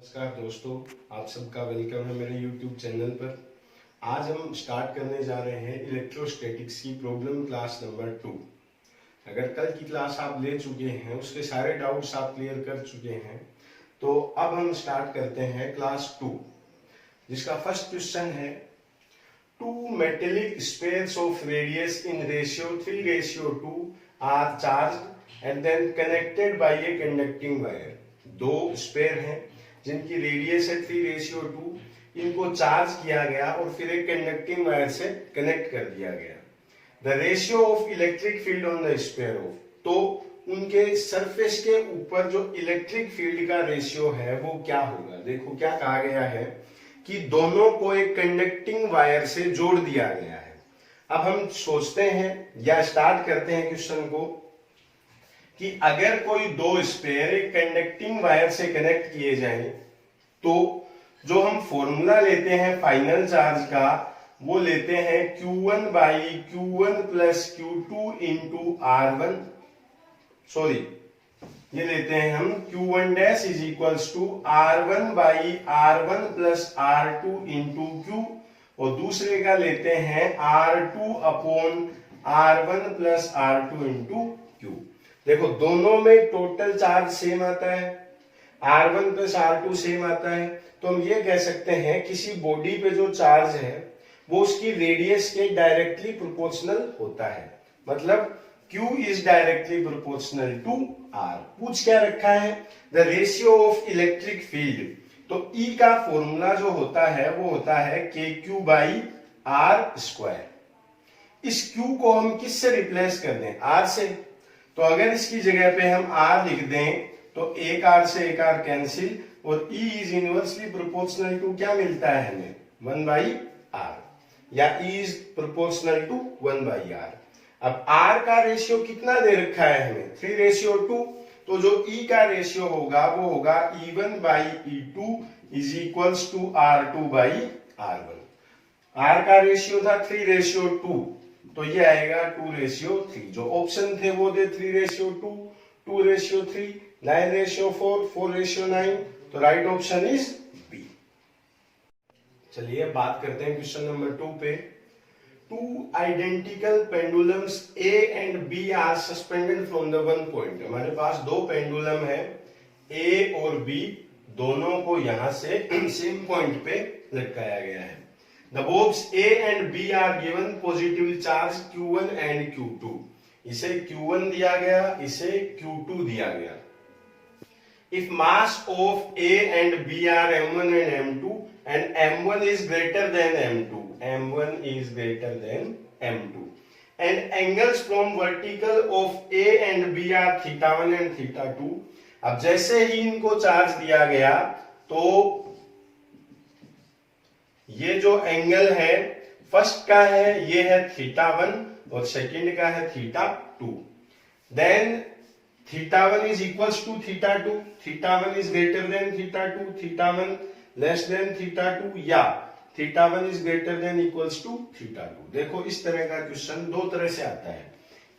नमस्कार दोस्तों, आप सबका वेलकम है मेरे YouTube चैनल पर। आज हम स्टार्ट करने जा रहे हैं इलेक्ट्रोस्टैटिक्स की प्रॉब्लम क्लास नंबर 2। अगर कल की क्लास आप ले चुके हैं, उसके सारे डाउट्स आप क्लियर कर चुके हैं, तो अब हम स्टार्ट करते हैं क्लास 2, जिसका फर्स्ट क्वेश्चन है two metallic spheres of radius in ratio 3:2 are charged and then connected by a conducting wire. दो स्पेयर हैं जिनकी रेडियस है 3:2, इनको चार्ज किया गया और फिर एक कंडक्टिंग वायर से कनेक्ट कर दिया गया। The ratio of electric field on the sphere of, तो उनके सरफेस के ऊपर जो इलेक्ट्रिक फील्ड का रेशियो है वो क्या होगा। देखो क्या कहा गया है कि दोनों को एक कंडक्टिंग वायर से जोड़ दिया गया है। अब हम सोचते हैं या स्टार्ट करते हैं क्वेश्चन को कि अगर कोई दो स्पेयर एक कंडक्टिंग वायर से कनेक्ट किए जाएं, तो जो हम फॉर्मूला लेते हैं फाइनल चार्ज का, वो लेते हैं Q1 by Q1 plus Q2 into R1। Sorry, ये लेते हैं हम Q1 dash is equals to R1 by R1 plus R2 into Q, और दूसरे का लेते हैं R2 upon R1 plus R2 into Q। देखो दोनों में टोटल चार्ज सेम आता है, R1 प्लस R2 सेम आता है, तो हम ये कह सकते हैं किसी बॉडी पे जो चार्ज है वो उसकी रेडियस के डायरेक्टली प्रोपोर्शनल होता है। मतलब Q is directly proportional to R। पूछ क्या रखा है, the ratio of electric field, तो E का फॉर्मूला जो होता है वो होता है KQ बाई R स्क्वायर। इस Q को हम किससे रिप्लेस कर दें, R से। तो अगर इसकी जगह पे हम R लिख दें तो एक R से एक R कैंसिल, और E is inversely proportional to क्या मिलता है हमें, 1 बाई R, या E is proportional to 1 by R। अब R का रेशियो कितना दे रखा है हमें, 3:2, तो जो E का रेशियो होगा वो होगा E1 by E2 is equals to R2 by R1। R का रेशियो था 3:2, तो ये आएगा 2:3। जो ऑप्शन थे वो थे 3:2, 2:3, 9:4, 4:9, तो राइट ऑप्शन इज बी। चलिए बात करते हैं क्वेश्चन नंबर 2 पे। Two identical pendulums A and B are suspended from the one point. हमारे पास दो पेंडुलम है ए और बी, दोनों को यहां से सेम पॉइंट पे लटकाया गया है। The bobs A and B are given positively charged Q1 and Q2। इसे Q1 दिया गया, इसे Q2 दिया गया। If mass of A and B are M1 and M2 and M1 is greater than M2, M1 is greater than M2, and angles from vertical of A and B are θ1 and θ2। अब जैसे ही इनको charge दिया गया तो ये जो angle है first का है ये है θ1 और सेकंड का है θ2। Then θ1 is equals to θ2, θ1 is greater than θ2, θ1 less than θ2, या θ1 is greater than equals to θ2। देखो इस तरह का क्वेश्चन दो तरह से आता है।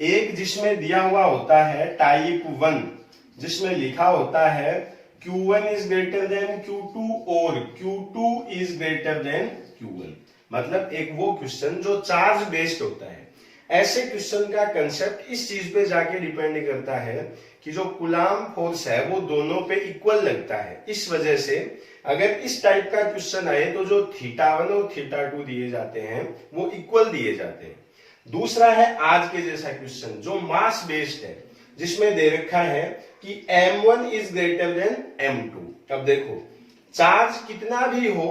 एक जिसमें दिया हुआ होता है टाइप 1, जिसमें लिखा होता है Q1 is greater than Q2 और Q2 is greater than Q1। मतलब एक वो क्वेश्चन जो चार्ज बेस्ड होता है। ऐसे क्वेश्चन का कंसेप्ट इस चीज पे जाके डिपेंड करता है कि जो कूलाम फोर्स है वो दोनों पे इक्वल लगता है। इस वजह से अगर इस टाइप का क्वेश्चन आए तो जो θ1 और θ2 दिए जाते हैं वो इक्वल दिए जाते हैं। दूसरा है आज के जैसा क्वेश्चन जो मास बेस्ड है, जिसमें दे रखा है कि M1 is greater then M2। अब देखो चार्ज कितना भी हो,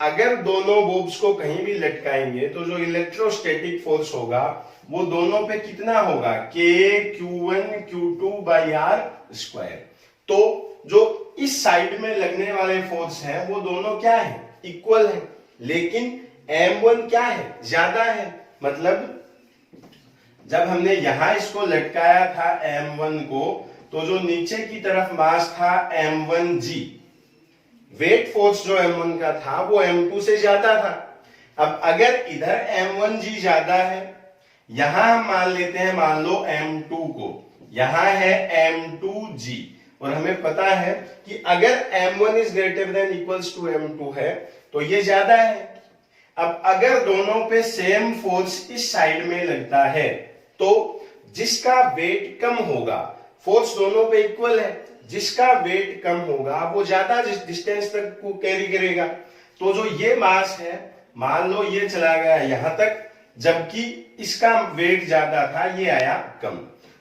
अगर दोनों बोब्स को कहीं भी लटकाएंगे तो जो इलेक्ट्रोस्टैटिक फोर्स होगा वो दोनों पे कितना होगा, KQ1 Q2 by R square. तो जो इस साइड में लगने वाले फोर्स हैं वो दोनों क्या है, इक्वल है, लेकिन M1 क्या है, ज्यादा है। मतलब जब हमने यहां इसको लटकाया था M1 को, तो जो नीचे की तरफ मास था M1G, वेट फोर्स जो M1 का था वो M2 से ज्यादा था। अब अगर इधर M1G ज्यादा है, यहां हम मान लेते हैं, मान लो M2 को, यहां है M2G, और हमें पता है कि अगर m1 is greater than equals to m2 है तो ये ज्यादा है। अब अगर दोनों पे सेम फोर्स इस साइड में लगता है तो जिसका वेट कम होगा, फोर्स दोनों पे इक्वल है, जिसका वेट कम होगा वो ज्यादा डिस्टेंस तक को कैरी करेगा। तो जो ये मास है, मान लो ये चला गया यहां तक, जबकि इसका वेट ज्यादा था, ये आया कम।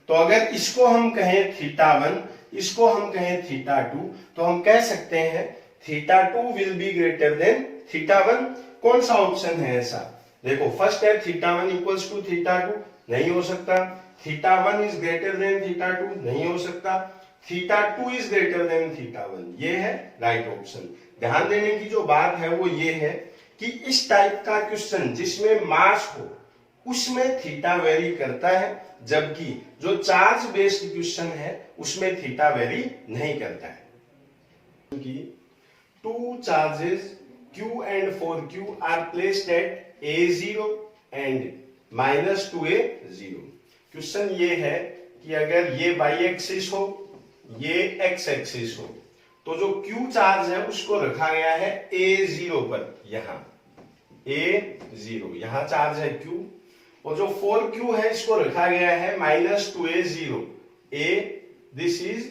तो अगर इसको हम कहें θ1, इसको हम कहें θ2, तो हम कह सकते हैं θ2 विल बी ग्रेटर देन θ1। कौन सा ऑप्शन है ऐसा? देखो, फर्स्ट है θ1 इक्वल्स टू θ2, नहीं हो सकता। θ1 इज ग्रेटर देन θ2, नहीं हो सकता। θ2 इज ग्रेटर देन θ1, ये है राइट ऑप्शन। ध्यान देने की जो बात है वो ये है कि इस टाइप का क्वेश्चन जिसमें मास हो उसमें थीटा वेरी करता है, जबकि जो चार्ज बेस्ड क्वेश्चन है उसमें थीटा वेरी नहीं करता है। कि two charges Q and 4Q are placed at A0 and -2A0। Question ये है कि अगर ये y एक्सिस हो, ये x एक्सिस हो, तो जो Q चार्ज है उसको रखा गया है A0 पर, यहां A0, यहां चार्ज है Q, और जो 4Q है इसको रखा गया है -2A0, दिस इज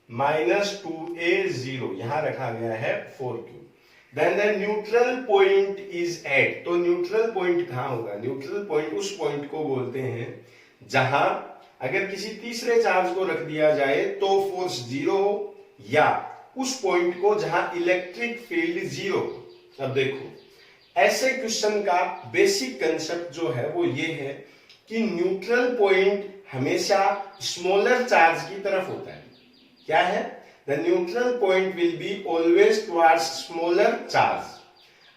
-2A0, यहां रखा गया है 4Q। Then the neutral point is at, तो न्यूट्रल पॉइंट कहां होगा? न्यूट्रल पॉइंट उस पॉइंट को बोलते हैं जहां अगर किसी तीसरे चार्ज को रख दिया जाए तो फोर्स 0 हो, या उस पॉइंट को जहां इलेक्ट्रिक फील्ड 0 हो। अब देखो, ऐसे क्वेश्चन का बेसिक कंसेप्ट जो है वो ये है कि न्यूट्रल पॉइंट हमेशा स्मॉलर चार्ज की तरफ होता है। क्या है? The neutral point will be always towards smaller charge.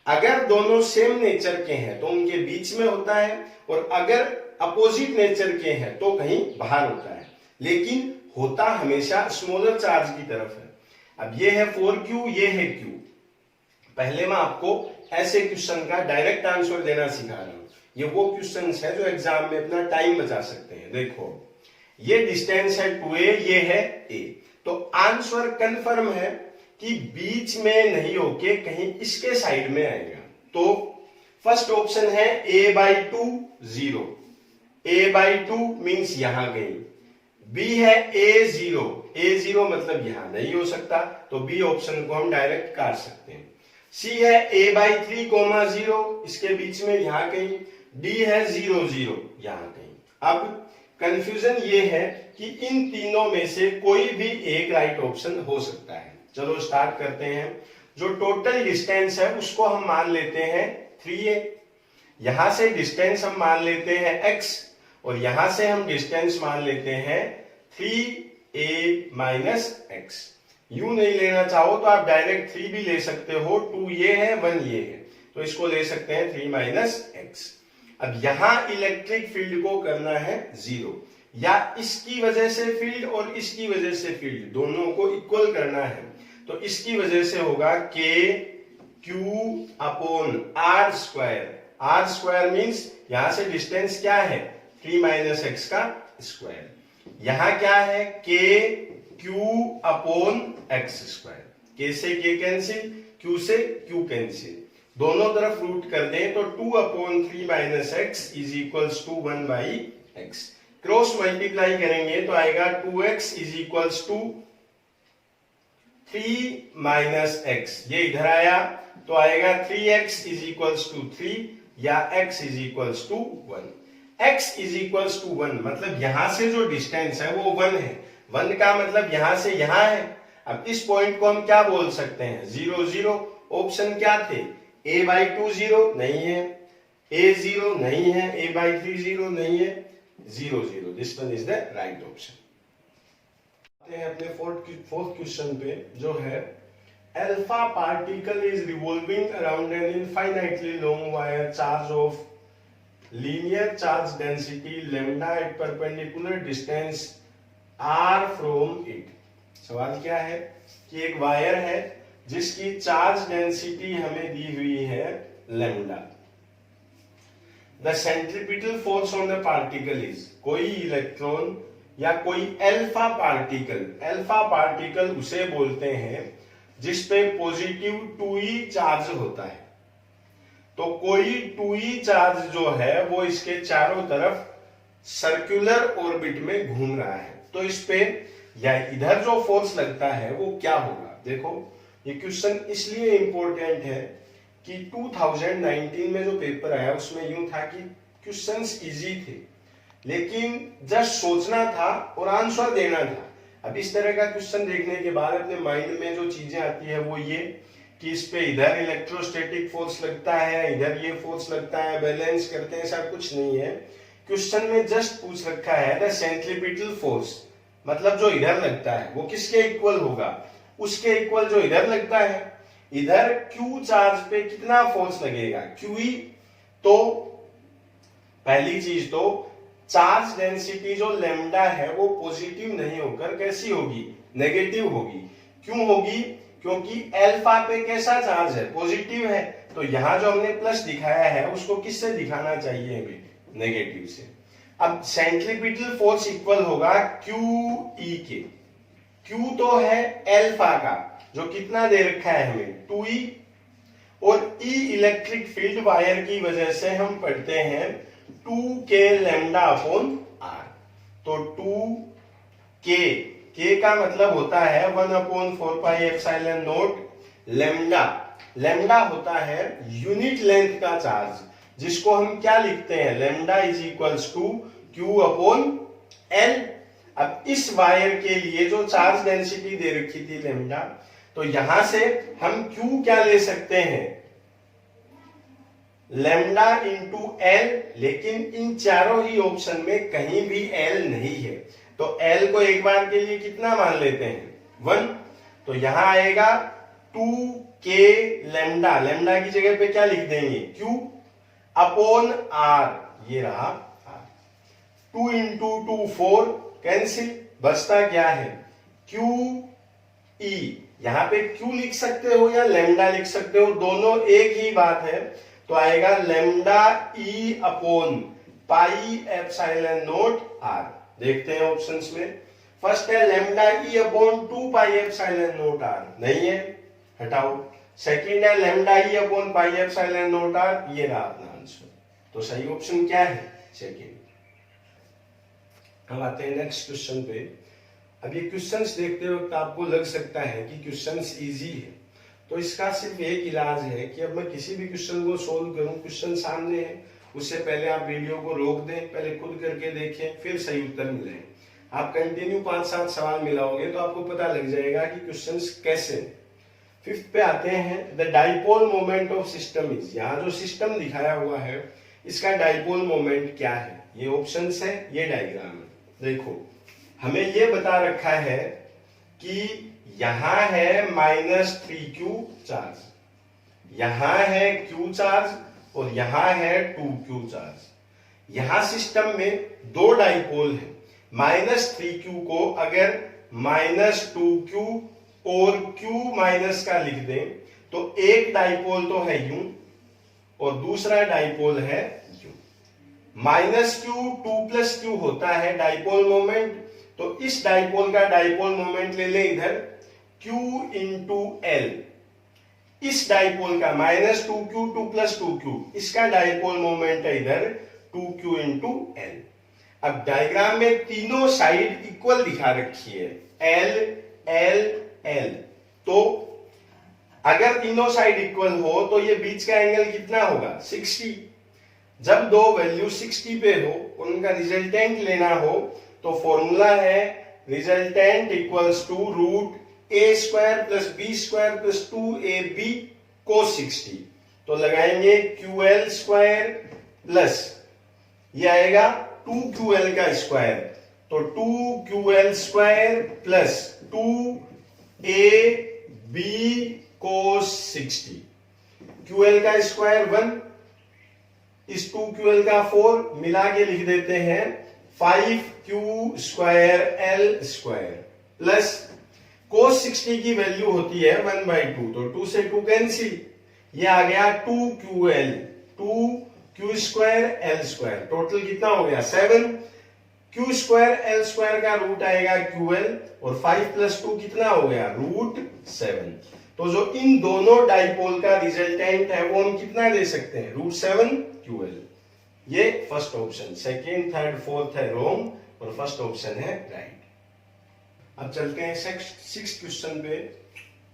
अगर दोनों सेम नेचर के हैं तो उनके बीच में होता है, और अगर अपोजिट नेचर के हैं तो कहीं बाहर होता है, लेकिन होता हमेशा स्मॉलर चार्ज की तरफ है। अब ये है 4Q, ये है Q। पहले मैं आपको ऐसे क्वेश्चन का डायरेक्ट आंसर देना सिखा रहा हूं। ये वो क्वेश्चन है जो एग्जाम में अपना टाइम बचा सकते हैं। देखो, ये डिस्टेंस है 2A, ये है A, तो आंसर कंफर्म है कि बीच में नहीं होके कहीं इसके साइड में आएगा। तो फर्स्ट ऑप्शन है A/2 0, A/2 मींस यहां गई। B है A0 मतलब यहां नहीं हो सकता, तो B ऑप्शन को हम डायरेक्ट काट सकते हैं। C है A/3, 0, इसके बीच में यहां कहीं। D है 0 0, यहां कहीं। अब कंफ्यूजन ये है कि इन तीनों में से कोई भी एक राइट ऑप्शन हो सकता है। चलो स्टार्ट करते हैं। जो टोटल डिस्टेंस है उसको हम मान लेते हैं 3A, यहां से डिस्टेंस हम मान लेते हैं x, और यहां से हम डिस्टेंस मान लेते हैं 3A - x। यूं नहीं लेना चाहो तो आप डायरेक्ट 3 भी ले सकते हो, 2 ये है, 1 ये है, तो इसको ले सकते हैं 3 - x। अब यहां इलेक्ट्रिक फील्ड को करना है 0, या इसकी वजह से फील्ड और इसकी वजह से फील्ड दोनों को इक्वल करना है, तो इसकी वजह से होगा KQ/R²। R² मींस यहां से डिस्टेंस क्या है? 3 - x का स्क्वायर। यहां क्या है? KQ/x²। K से K कैंसिल, Q से Q कैंसिल, दोनों तरफ रूट कर दें तो 2/3 - x is equals to 1/x। Cross multiply करेंगे तो आएगा 2x is equals to 3 - x। ये इधर आया तो आएगा 3x इज इक्वल्स टू 3, या x is equals to 1। x is equals to 1 मतलब यहां से जो डिस्टेंस है वो 1 है। 1 का मतलब यहां से यहां है। अब इस पॉइंट को हम क्या बोल सकते हैं? 0 0। ऑप्शन क्या थे? A/2 0 नहीं है, A0 नहीं है, A/3 0 नहीं है, 0 0। This one is the right option. आते हैं अपने फोर्थ क्वेश्चन पे, जो है alpha particle is revolving around an infinitely long wire charge of linear charge density lambda at perpendicular distance r from it. सवाल क्या है कि एक वायर है जिसकी चार्ज डेंसिटी हमें दी हुई है lambda. The centripetal force on the particle is, कोई इलेक्ट्रॉन या कोई अल्फा पार्टिकल उसे बोलते हैं जिसपे पॉजिटिव 2e चार्ज होता है। तो कोई 2e चार्ज जो है वो इसके चारों तरफ सर्कुलर ऑर्बिट में घूम रहा है, तो इस पे या इधर जो फोर्स लगता है वो क्या होगा। देखो ये क्वेश्चन इसलिए इंपॉर्टेंट है कि 2019 में जो पेपर आया उसमें यूं था कि क्वेश्चंस इजी थे, लेकिन जस्ट सोचना था और आंसर देना था। अब इस तरह का क्वेश्चन देखने के बाद अपने माइंड में जो चीजें आती है वो ये कि इस पे इधर इलेक्ट्रोस्टैटिक फोर्स लगता है, इधर ये फोर्स लगता है, बैलेंस करते हैं, ऐसा कुछ नहीं है। क्वेश्चन में जस्ट पूछ रखा है द सेंट्रीपिटल फोर्स, मतलब जो इधर लगता है वो किसके इक्वल होगा, उसके इक्वल जो इधर लगता है। इधर Q चार्ज पे कितना फोर्स लगेगा, QE। तो पहली चीज तो चार्ज डेंसिटी जो लैम्डा है वो पॉजिटिव नहीं होकर कैसी होगी, नेगेटिव होगी। क्यों होगी, क्योंकि अल्फा पे कैसा चार्ज है, पॉजिटिव है। तो यहां जो हमने प्लस दिखाया है उसको किससे दिखाना चाहिए हमें, नेगेटिव से। अब सेंट्रीपिटल फोर्स इक्वल होगा QE के। Q तो है अल्फा का जो कितना दे रखा है हमें 2E, और E इलेक्ट्रिक फील्ड वायर की वजह से हम पढ़ते हैं 2k लैम्डा अपॉन r। तो 2k का मतलब होता है 1/4πε0 लैम्डा। लैम्डा होता है यूनिट लेंथ का चार्ज, जिसको हम क्या लिखते हैं, lambda is equals to Q upon L। अब इस वायर के लिए जो चार्ज डेंसिटी दे रखी थी लैम्डा, तो यहां से हम Q क्या ले सकते हैं, लैम्डा इंटू L, लेकिन इन चारों ही ऑप्शन में कहीं भी L नहीं है। तो L को एक बार के लिए कितना मान लेते हैं 1, तो यहां आएगा 2k लैम्डा, लैम्डा की जगह पे क्या लिख देंगे Q अपॉन R, ये रहा R। 2 इंटू 2 4, कैंसिल, बचता क्या है QE। यहां पे Q लिख सकते हो या लैम्डा लिख सकते हो, दोनों एक ही बात है। तो आएगा lambda E upon pi epsilon not R। देखते हैं ऑप्शंस में, फर्स्ट है lambda E upon 2 pi epsilon not R, नहीं है, हटाओ। सेकंड है lambda E upon pi epsilon not R, ये रहा अपना आंसर। तो सही ऑप्शन क्या है, सेकंड। हम आते हैं नेक्स्ट क्वेश्चन पे। अब ये क्वेश्चंस देखते वक्त आपको लग सकता है कि क्वेश्चंस इजी है, तो इसका सिर्फ एक इलाज है कि अब मैं किसी भी क्वेश्चन को सोल्व करूं, क्वेश्चन सामने है, उससे पहले आप वीडियो को रोक दें, पहले खुद करके देखें, फिर सही उत्तर मिलें। आप कंटिन्यू 5-7 सवाल मिलाओगे तो आपको पता लग जाएगा कि क्वेश्चंस कैसे। फिफ्थ पे आते हैं, the dipole moment of system is. यहाँ जो सिस्टम दिखाया हुआ है इसका डाइपोल मोमेंट क्या है, ये ऑप्शंस है, ये डायग्राम है। देखो हमें ये बता रखा है कि यहां है -3q चार्ज, यहां है q चार्ज और यहां है 2q चार्ज। यहां सिस्टम में दो डाइपोल है, -3q को अगर -2q और q माइनस का लिख दें तो एक डाइपोल तो है यूं और दूसरा डाइपोल है यूं। -q 2+q होता है डाइपोल मोमेंट, तो इस डाइपोल का डाइपोल मोमेंट ले ले इधर Q इंटू L। इस डाइपोल का -2q 2+2q, इसका डाइपोल मोमेंट है इधर 2q इंटू L। अब डायग्राम में तीनों साइड इक्वल दिखा रखी है, L L L। तो अगर तीनों साइड इक्वल हो तो ये बीच का एंगल कितना होगा 60। जब दो वैल्यू 60 पे हो, उनका रिजल्टेंट लेना हो तो फॉर्मूला है resultant equals to √a² + b² + 2ab cos 60। तो लगाएंगे QL² प्लस ये आएगा 2QL का स्क्वायर, तो 2QL² plus 2ab cos 60। QL का स्क्वायर 1, इस 2QL का 4, मिला के लिख देते हैं 5Q²L² प्लस cos 60 की वैल्यू होती है 1/2, तो 2 से 2 कैंसिल, ये आ गया 2QL, 2Q² L², टोटल कितना हो गया 7। क्यू स्क्वायर एल स्क्वायर का रूट आएगा QL और 5 + 2 कितना हो गया √7। तो जो इन दोनों डाइपोल का रिजल्टेंट है वो हम कितना दे सकते हैं √7 QL। ये first option, second third fourth है रॉन्ग और फर्स्ट ऑप्शन है राइट। अब चलते हैं सिक्स्थ क्वेश्चन पे।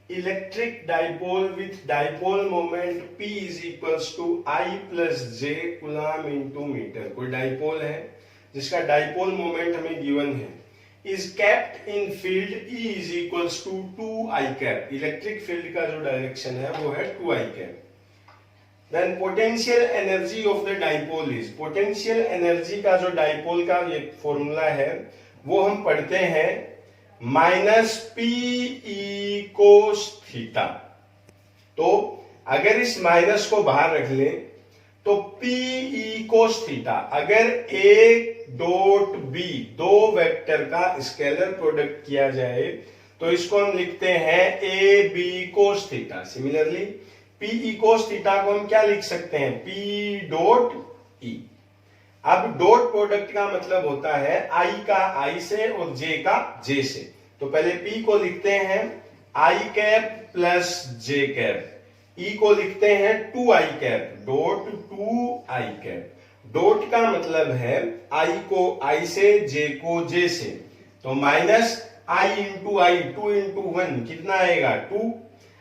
Electric dipole with dipole moment P = I + J coulomb × metre. कोई डाइपोल है जिसका डाइपोल मोमेंट हमें गिवन है, is kept in field E = 2I cap. Electric field का जो डायरेक्शन है वो है 2I cap. Then potential energy of the dipole is, potential energy का जो डाइपोल का ये फॉर्मूला है वो हम पढ़ते हैं -PE cos थीटा। तो अगर इस माइनस को बाहर रख लें तो PE cos थीटा, अगर A.B दो वेक्टर का स्केलर प्रोडक्ट किया जाए तो इसको हम लिखते हैं AB cos theta. Similarly PE cos theta को हम क्या लिख सकते हैं P.E। अब डॉट प्रोडक्ट का मतलब होता है I का I से और J का J से। तो पहले P को लिखते हैं I cap + J cap, E को लिखते हैं 2I cap dot 2I cap. Dot का मतलब है I को I से J को J से, तो -I × I 2 × 1 कितना आएगा 2।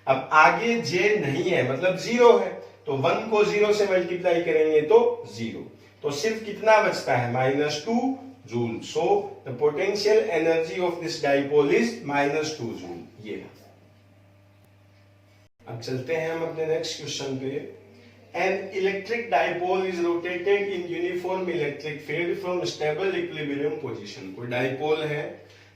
अब आगे J नहीं है मतलब 0 है, तो 1 को 0 से मल्टीप्लाई करेंगे तो 0, तो सिर्फ कितना बचता है -2 joule. So the potential energy of this dipole is -2 joule. ये अब चलते हैं हम अपने नेक्स्ट क्वेश्चन पे। An electric dipole is rotated in uniform electric field from stable equilibrium position. कोई डाइपोल है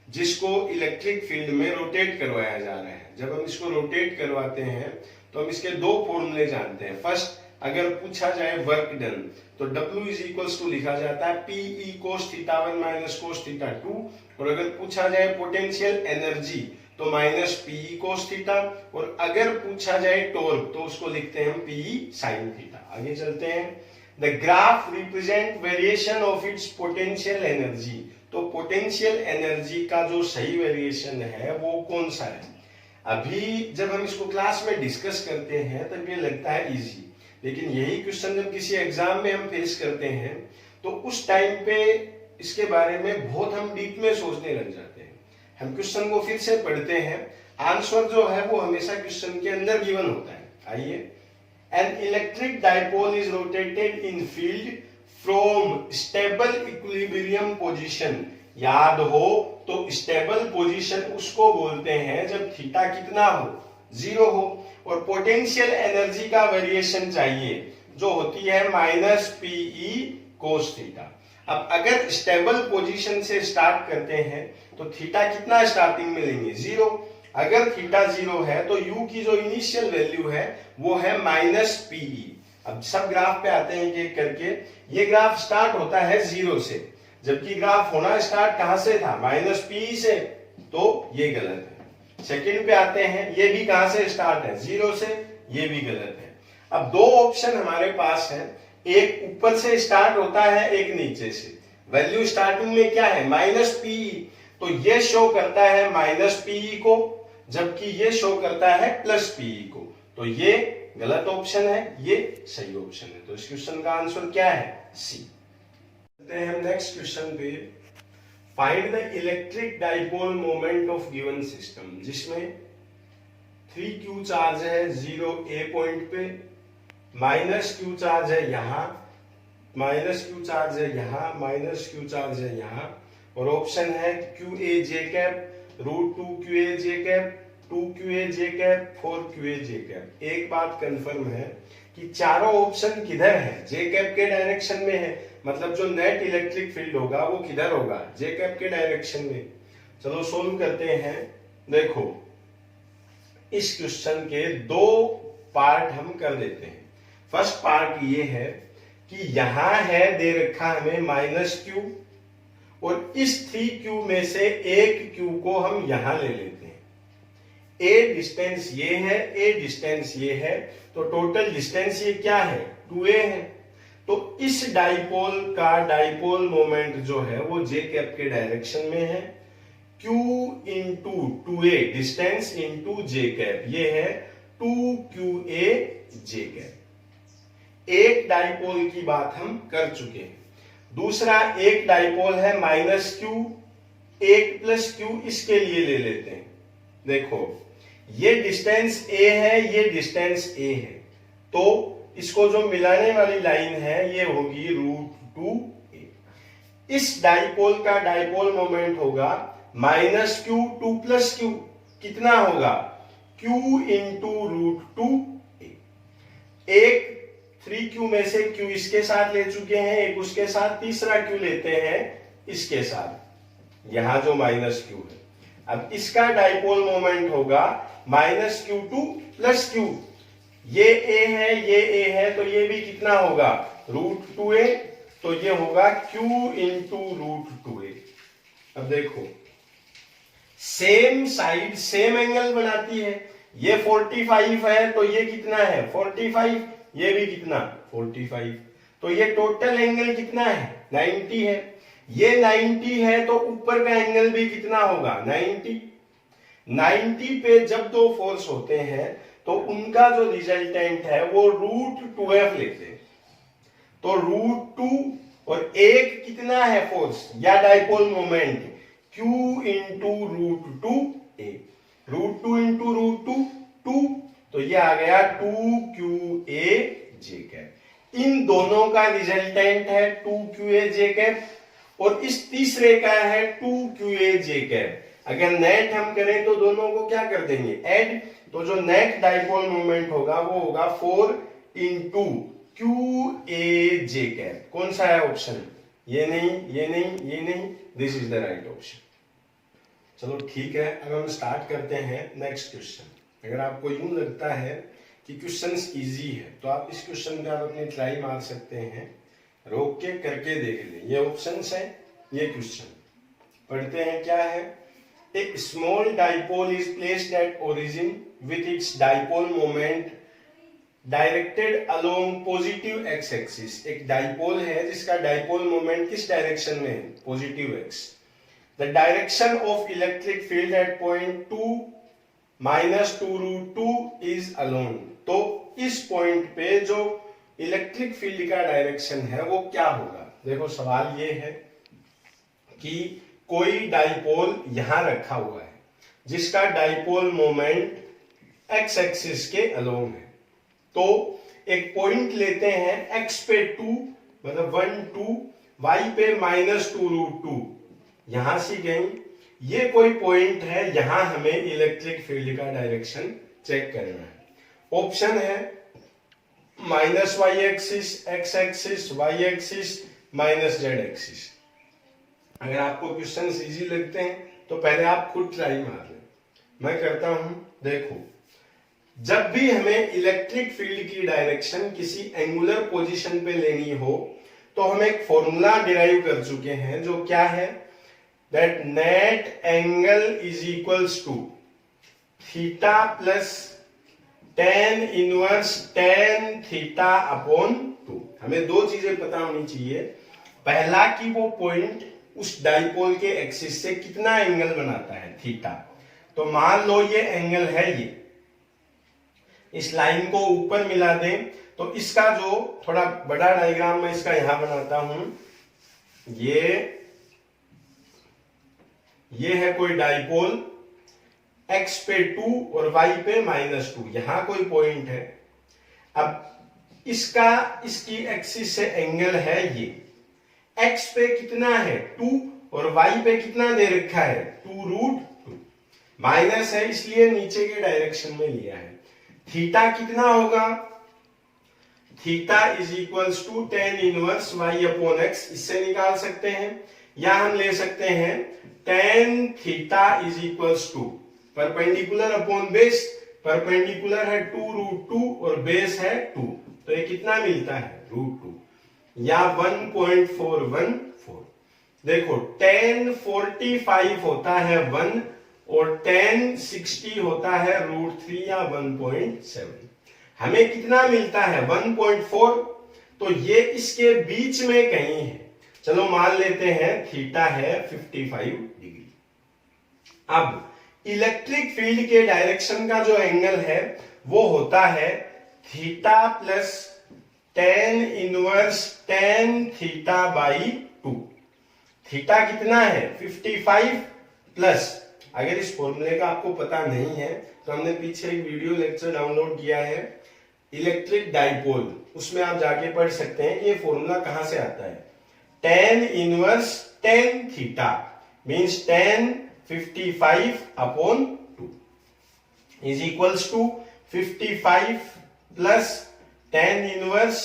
जिसको इलेक्ट्रिक फील्ड में रोटेट करवाया जा रहा है। जब हम इसको रोटेट करवाते हैं तो हम इसके दो फॉर्मूले जानते हैं। फर्स्ट, अगर पूछा जाए वर्क डन तो W = लिखा जाता है PE cos θ1 - cos θ2, और अगर पूछा जाए पोटेंशियल एनर्जी तो -PE cos θ, और अगर पूछा जाए टॉर्क तो उसको लिखते हैं हम PE sin θ। आगे चलते हैं। The graph represent variation of its potential energy. तो पोटेंशियल एनर्जी का जो सही वेरिएशन है वो कौन सा है। अभी जब हम इसको क्लास में डिस्कस करते हैं तब ये लगता है इजी, लेकिन यही क्वेश्चन जब किसी एग्जाम में हम फेस करते हैं तो उस टाइम पे इसके बारे में बहुत हम डीप में सोचने लग जाते हैं। हम क्वेश्चन को फिर से पढ़ते हैं, आंसर जो है वो हमेशा क्वेश्चन के अंदर गिवन होता है। आइए, an electric dipole is rotated in field from stable equilibrium position. याद हो तो स्टेबल पोजीशन उसको बोलते हैं जब थीटा कितना हो 0 हो, और पोटेंशियल एनर्जी का वेरिएशन चाहिए जो होती है -PE cos θ। अब अगर स्टेबल पोजीशन से स्टार्ट करते हैं तो थीटा कितना स्टार्टिंग में लेंगे 0। अगर थीटा 0 है तो u की जो इनिशियल वैल्यू है वो है -PE। अब सब ग्राफ पे आते हैं एक करके। ये ग्राफ स्टार्ट होता है 0 से, जबकि ग्राफ होना स्टार्ट कहां से था -PE से, तो ये गलत है। सेकंड पे आते हैं, ये भी कहां से स्टार्ट है 0 से, ये भी गलत है। अब दो ऑप्शन हमारे पास है, एक ऊपर से स्टार्ट होता है एक नीचे से। वैल्यू स्टार्टिंग में क्या है -PE, तो ये शो करता है -PE को, जबकि ये शो करता है +PE को, तो ये गलत ऑप्शन है, ये सही ऑप्शन है। तो इस क्वेश्चन का आंसर क्या है सी। हम नेक्स्ट क्वेश्चन पे। Find the electric dipole moment of given system, जिसमें 3Q चार्ज है 0A पॉइंट पे, -Q चार्ज है यहाँ, -Q चार्ज है यहाँ, -Q चार्ज है यहाँ, और ऑप्शन है QAJ cap √2QAJ cap 2QAJ cap 4QAJ cap. एक बात कंफर्म है कि चारों ऑप्शन किधर है, J कैप के डायरेक्शन में है, मतलब जो नेट इलेक्ट्रिक फील्ड होगा वो किधर होगा J कैप के डायरेक्शन में। चलो सोल्व करते हैं। देखो, इस क्वेश्चन के दो पार्ट हम कर देते हैं। फर्स्ट पार्ट ये है कि यहां है दे रखा हमें -Q, और इस 3Q में से एक Q को हम यहां ले लेते हैं। A डिस्टेंस ये है, A डिस्टेंस ये है, तो टोटल डिस्टेंस ये क्या है 2A है। तो इस डाइपोल का डाइपोल मोमेंट जो है वो जे कैप के डायरेक्शन में है। Q into 2a distance into J cap, ये है 2QA जे कैप। एक डाइपोल की बात हम कर चुके हैं। दूसरा एक डाइपोल है -Q, 1 + Q, इसके लिए ले लेते हैं। देखो ये डिस्टेंस a है, ये डिस्टेंस a है, तो इसको जो मिलाने वाली लाइन है ये होगी √2a। इस डाइपोल का डाइपोल मोमेंट होगा -Q 2 + Q, कितना होगा Q इंटू √2a। एक 3Q में से Q इसके साथ ले चुके हैं, एक उसके साथ, तीसरा Q लेते हैं इसके साथ, यहां जो -Q है। अब इसका डाइपोल मोमेंट होगा -Q2 + Q, ये a है, ये a है, तो ये भी कितना होगा √2a, तो ये होगा Q इंटू √2a। अब देखो सेम साइड सेम एंगल बनाती है, ये 45 है तो ये कितना है 45, ये भी कितना 45, तो ये टोटल एंगल कितना है 90 है। ये 90 है तो ऊपर का एंगल भी कितना होगा 90। 90 पे जब दो फोर्स होते हैं तो उनका जो रिजल्टेंट है वो √2f लेते हैं, तो √2 और एक कितना है फोर्स या dipole moment Q into √2a, √2 into √2 2, तो ये आ गया 2QA जे कैप। इन दोनों का रिजल्टेंट है 2QA जे कैप और इस तीसरे का है 2QA जे कैप। अगर नेट हम करें तो दोनों को क्या कर देंगे ऐड, तो जो नेट डाइपोल मोमेंट होगा वो होगा 4 इंटू QA जे कैप। कौन सा है ऑप्शन, ये नहीं, ये नहीं, ये नहीं, this is the right option. चलो ठीक है, अब हम स्टार्ट करते हैं नेक्स्ट क्वेश्चन। अगर आपको यूं लगता है कि क्वेश्चंस इजी है तो आप इस क्वेश्चन पे आप अपनी ट्राई मार सकते हैं, रोक के करके देख लें। ये ऑप्शंस है, ये क्वेश्चन पढ़ते हैं क्या है। A small dipole is placed at origin with its dipole moment directed along positive x-axis। एक डाइपोल है जिसका डाइपोल मोमेंट किस डायरेक्शन में है positive x। The direction of electric field at point 2 -2√2 is along। तो इस पॉइंट पे जो इलेक्ट्रिक फील्ड का डायरेक्शन है वो क्या होगा। देखो सवाल ये है कि कोई डाइपोल यहां रखा हुआ है जिसका डाइपोल मोमेंट एक्स एक्सिस के अलोंग है, तो एक पॉइंट लेते हैं x पे 2 मतलब 1 2, y पे -2√2, यहां से गई, ये कोई पॉइंट है, यहां हमें इलेक्ट्रिक फील्ड का डायरेक्शन चेक करना है। ऑप्शन है -y axis, x axis, y axis, -z axis. अगर आपको क्वेश्चन इजी लगते हैं तो पहले आप खुद ट्राई मार लें, मैं करता हूं। देखो जब भी हमें इलेक्ट्रिक फील्ड की डायरेक्शन किसी एंगुलर पोजीशन पे लेनी हो तो हम एक फॉर्मूला डिराइव कर चुके हैं जो क्या है, that net angle is equals to theta plus tan inverse tan theta upon 2। हमें दो चीजें पता होनी चाहिए, पहला कि वो पॉइंट उस डाइपोल के एक्सिस से कितना एंगल बनाता है थीटा। तो मान लो ये एंगल है, ये इस लाइन को ऊपर मिला दें तो इसका जो थोड़ा बड़ा डायग्राम मैं इसका यहां बनाता हूं, ये है कोई डाइपोल, x पे 2 और y पे -2, यहां कोई पॉइंट है। अब इसकी एक्सिस से एंगल है ये, x पे कितना है 2 और y पे कितना दे रखा है 2√2, माइनस है इसलिए नीचे के डायरेक्शन में लिया है। थीटा कितना होगा, theta is equals to tan inverse y upon x, इससे निकाल सकते हैं, या हम ले सकते हैं tan theta is equals to perpendicular upon base, perpendicular है 2√2 और बेस है 2, तो ये कितना मिलता है √2 या 1.414। देखो tan 45 होता है 1 और tan 60 होता है √3 या 1.7। हमें कितना मिलता है 1.4, तो ये इसके बीच में कहीं है। चलो मान लेते हैं थीटा है 55 डिग्री। अब इलेक्ट्रिक फील्ड के डायरेक्शन का जो एंगल है वो होता है theta plus tan inverse tan theta by 2। Theta कितना है 55 प्लस, अगर इस फॉर्मूले का आपको पता नहीं है तो हमने पीछे एक वीडियो लेक्चर डाउनलोड किया है इलेक्ट्रिक डाइपोल, उसमें आप जाके पढ़ सकते हैं कि ये फॉर्मूला कहां से आता है। tan inverse tan theta means tan 55 upon 2 is equals to 55 plus tan inverse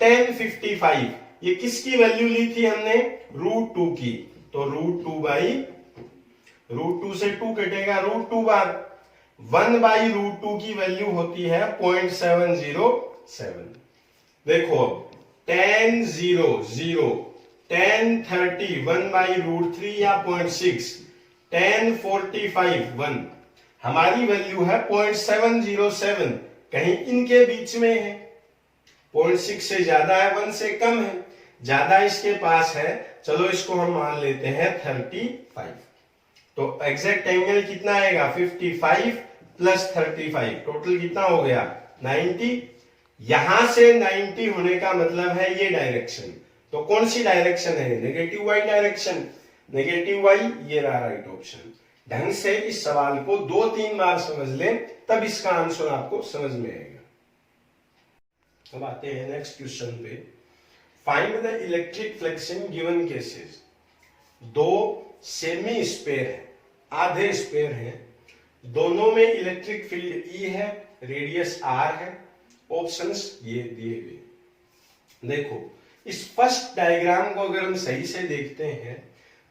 tan 55। ये किसकी वैल्यू ली थी हमने √2 की, तो √2 बाई √2 से 2 कटेगा √2 बार 1 बाई √2 की वैल्यू होती है 0.707। देखो अब tan 0 0 tan 30 1 बाई √3 या 0.6 tan 45 1, हमारी वैल्यू है 0.707, कहीं इनके बीच में है। 0.6 से ज्यादा है 1 से कम है, ज्यादा इसके पास है, चलो इसको हम मान लेते हैं 35। तो एग्जैक्ट एंगल कितना आएगा 55 प्लस 35, टोटल कितना हो गया 90। यहां से 90 होने का मतलब है ये डायरेक्शन, तो कौन सी डायरेक्शन है negative Y direction, negative Y ये रहा राइट ऑप्शन। ढंग से इस सवाल को 2-3 बार समझ लें तब इसका आंसर आपको समझ में आएगा। अब आते हैं नेक्स्ट क्वेश्चन पे। Find the electric flux in given cases. दो सेमी स्पेयर है, आधे स्पेयर है, दोनों में इलेक्ट्रिक फील्ड E है, रेडियस R है, ऑप्शंस ये दिए हुए। देखो इस फर्स्ट डायग्राम को अगर हम सही से देखते हैं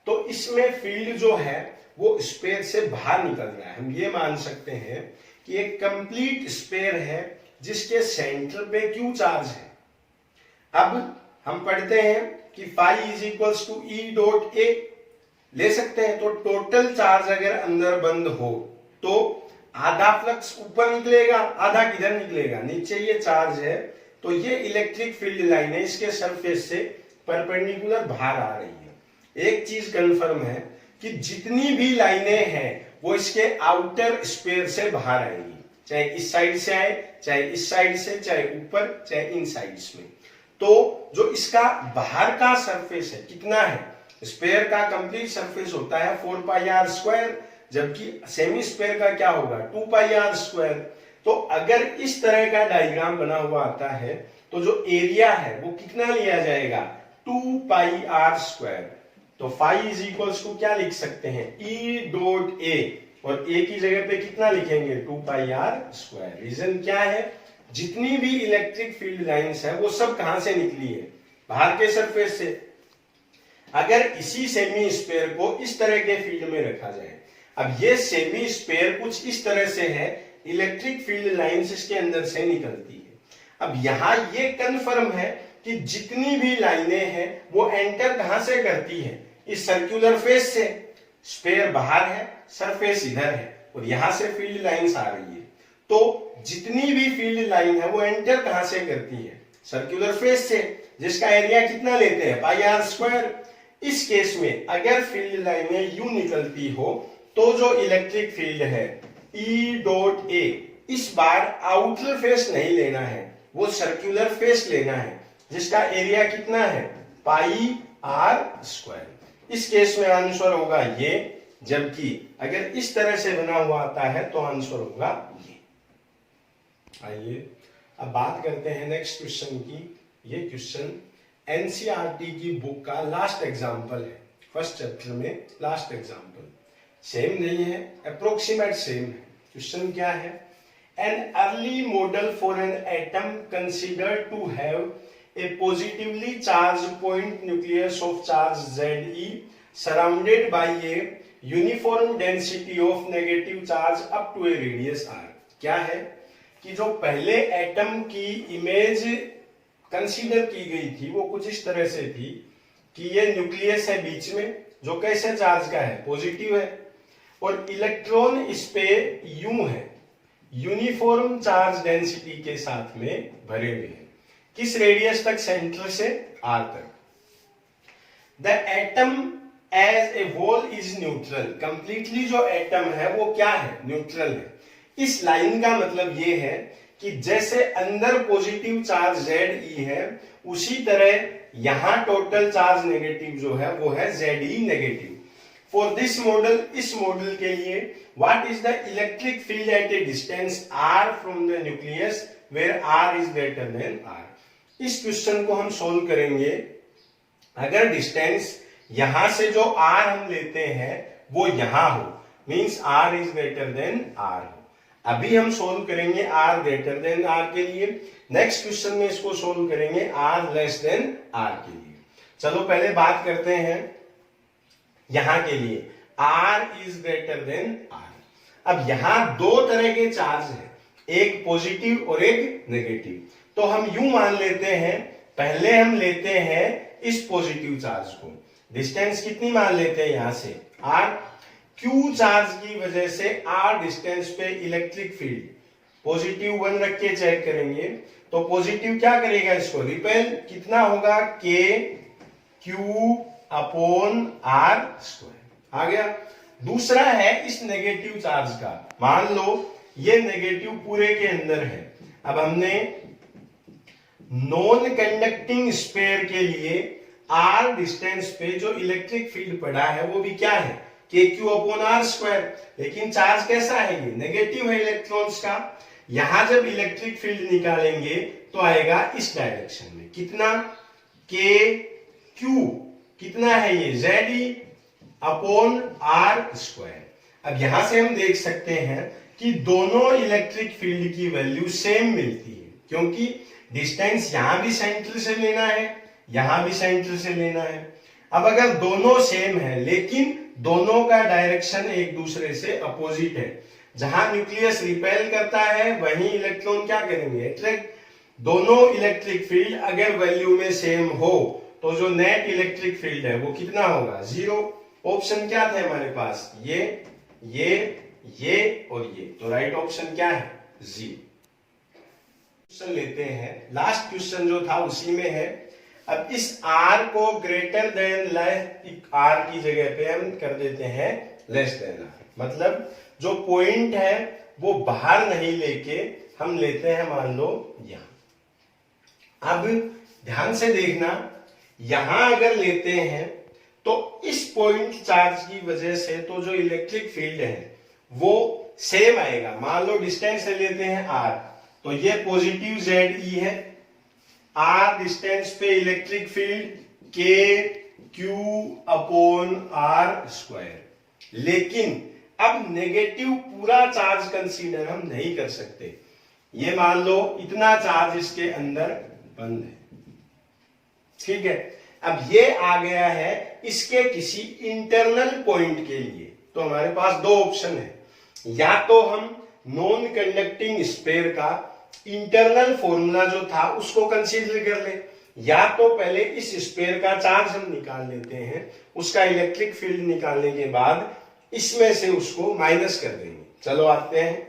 तो इसमें फील्ड जो है वो स्पेयर से बाहर निकल रहा है। हम ये मान सकते हैं कि एक कंप्लीट स्पेयर है जिसके सेंटर पे Q चार्ज है। अब हम पढ़ते हैं कि phi is equals to E dot A ले सकते हैं, तो टोटल चार्ज अगर अंदर बंद हो तो आधा फ्लक्स ऊपर निकलेगा, आधा किधर निकलेगा नीचे। ये चार्ज है तो ये इलेक्ट्रिक फील्ड लाइन है इसके सरफेस से परपेंडिकुलर बाहर आ रही है। एक चीज कंफर्म है कि जितनी भी लाइनें हैं वो इसके आउटर स्पेयर से बाहर आएगी, चाहे इस साइड से आए, चाहे इस साइड से, चाहे ऊपर, चाहे इन साइड्स में। तो जो इसका बाहर का सरफेस है कितना है, स्पेयर का कंप्लीट सरफेस होता है 4πr², जबकि सेमी स्पेयर का क्या होगा 2πr²। तो अगर इस तरह का डायग्राम बना हुआ आता है तो जो एरिया है वो कितना लिया जाएगा 2πr²। तो फाई इज इक्वल्स टू क्या लिख सकते हैं E डॉट A, और A की जगह पे कितना लिखेंगे 2πr²। रीजन क्या है, जितनी भी इलेक्ट्रिक फील्ड लाइंस है वो सब कहां से निकली है बाहर के सरफेस से। अगर इसी सेमी स्पेयर को इस तरह के फील्ड में रखा जाए, अब ये सेमी स्पेयर कुछ इस तरह से है, इलेक्ट्रिक फील्ड लाइंस इसके अंदर से निकलती है। अब यहां ये कंफर्म है कि जितनी भी लाइनें हैं वो एंटर कहां से करती है इस सर्कुलर फेस से। स्पेयर बाहर है, सरफेस इधर है और यहां से फील्ड लाइंस आ रही है, तो जितनी भी फील्ड लाइन है वो एंटर कहां से करती है सर्कुलर फेस से, जिसका एरिया कितना लेते हैं πr²। इस केस में अगर फील्ड लाइनें यूं निकलती हो तो जो इलेक्ट्रिक फील्ड है E डॉट A इस बार आउटर फेस नहीं लेना है, वो सर्कुलर फेस लेना है, जिसका एरिया कितना है πr²। इस केस में आंसर होगा ये, जबकि अगर इस तरह से बना हुआ आता है तो आंसर होगा ये। आइए अब बात करते हैं नेक्स्ट क्वेश्चन की। ये क्वेश्चन एनसीईआरटी की बुक का लास्ट एग्जाम्पल है, फर्स्ट चैप्टर में लास्ट एग्जाम्पल। सेम नहीं है, अप्रोक्सीमेट सेम है। क्वेश्चन क्या है, an early model for an atom considered to have a positively charged point nucleus of charge Ze surrounded by a uniform density of negative charge up to a radius r। क्या है कि जो पहले atom की image consider की गई थी वो कुछ इस तरह से थी कि ये न्यूक्लियस है बीच में जो कैसे चार्ज का है पॉजिटिव है, और इलेक्ट्रॉन इस पे यूं है यूनिफॉर्म चार्ज डेंसिटी के साथ में भरे हुए हैं। किस रेडियस तक? सेंटर से r तक। The atom as a whole is neutral, completely जो एटम है वो क्या है? न्यूट्रल है। इस लाइन का मतलब ये है कि जैसे अंदर पॉजिटिव चार्ज Ze है, उसी तरह यहां टोटल चार्ज नेगेटिव जो है वो है Ze negative. For this model, इस मॉडल के लिए, what is the electric field at a distance r from the nucleus where r is greater than r। इस क्वेश्चन को हम सोल्व करेंगे अगर डिस्टेंस यहां से जो r हम लेते हैं वो यहां हो, means r is greater than r हो। अभी हम सोल्व करेंगे r ग्रेटर देन r के लिए, नेक्स्ट क्वेश्चन में इसको सोल्व करेंगे r लेस देन r के लिए। चलो पहले बात करते हैं यहां के लिए, r is greater than r। अब यहां दो तरह के चार्ज हैं, एक पॉजिटिव और एक नेगेटिव। तो हम यूं मान लेते हैं, पहले हम लेते हैं इस पॉजिटिव चार्ज को, डिस्टेंस कितनी मान लेते हैं यहां से r। Q चार्ज की वजह से r डिस्टेंस पे इलेक्ट्रिक फील्ड पॉजिटिव 1 रख के चेक करेंगे, तो पॉजिटिव क्या करेगा? इसको रिपेल, कितना होगा? K Q upon r square. आ गया। दूसरा है इस नेगेटिव चार्ज का, मान लो ये नेगेटिव पूरे के अंदर है। अब हमने नॉन कंडक्टिंग स्फीयर के लिए r डिस्टेंस पे जो इलेक्ट्रिक फील्ड पड़ा है वो भी क्या है? KQ upon r square. लेकिन चार्ज कैसा है? ये नेगेटिव है इलेक्ट्रॉन्स का। यहां जब इलेक्ट्रिक फील्ड निकालेंगे तो आएगा इस डायरेक्शन में, कितना? KQ कितना है ये? Ze upon r square. अब यहां से हम देख सकते हैं कि दोनों इलेक्ट्रिक फील्ड की वैल्यू सेम मिलती है, क्योंकि डिस्टेंस यहां भी सेंटर से लेना है, यहां भी सेंटर से लेना है। अब अगर दोनों सेम है लेकिन दोनों का डायरेक्शन एक दूसरे से अपोजिट है, जहां न्यूक्लियस रिपेल करता है वहीं इलेक्ट्रॉन क्या करेंगे? अट्रैक्ट। दोनों इलेक्ट्रिक फील्ड अगर वैल्यू में सेम हो तो जो नेट इलेक्ट्रिक फील्ड है वो कितना होगा? 0। ऑप्शन क्या थे हमारे पास? ये और ये, तो राइट ऑप्शन क्या है? 0। क्वेश्चन लेते हैं, लास्ट क्वेश्चन जो था उसी में है। अब इस r को ग्रेटर देन r की जगह पे हम कर देते हैं लेस देन r, मतलब जो पॉइंट है वो बाहर नहीं लेके हम लेते हैं मान लो यहां। अब ध्यान से देखना, यहां अगर लेते हैं तो इस पॉइंट चार्ज की वजह से तो जो इलेक्ट्रिक फील्ड है वो सेम आएगा। मान लो डिस्टेंस से लेते हैं r, तो ये पॉजिटिव Ze है, r डिस्टेंस पे electric field KQ upon r square. लेकिन अब नेगेटिव पूरा चार्ज कंसीडर हम नहीं कर सकते। ये मान लो इतना चार्ज इसके अंदर बंद है, ठीक है। अब ये आ गया है इसके किसी इंटरनल पॉइंट के लिए, तो हमारे पास दो ऑप्शन है, या तो हम नॉन कंडक्टिंग स्फीयर का इंटरनल फॉर्मूला जो था उसको कंसीडर कर ले, या तो पहले इस स्फीयर का चार्ज हम निकाल लेते हैं, उसका इलेक्ट्रिक फील्ड निकालने के बाद इसमें से उसको माइनस कर देंगे। चलो आते हैं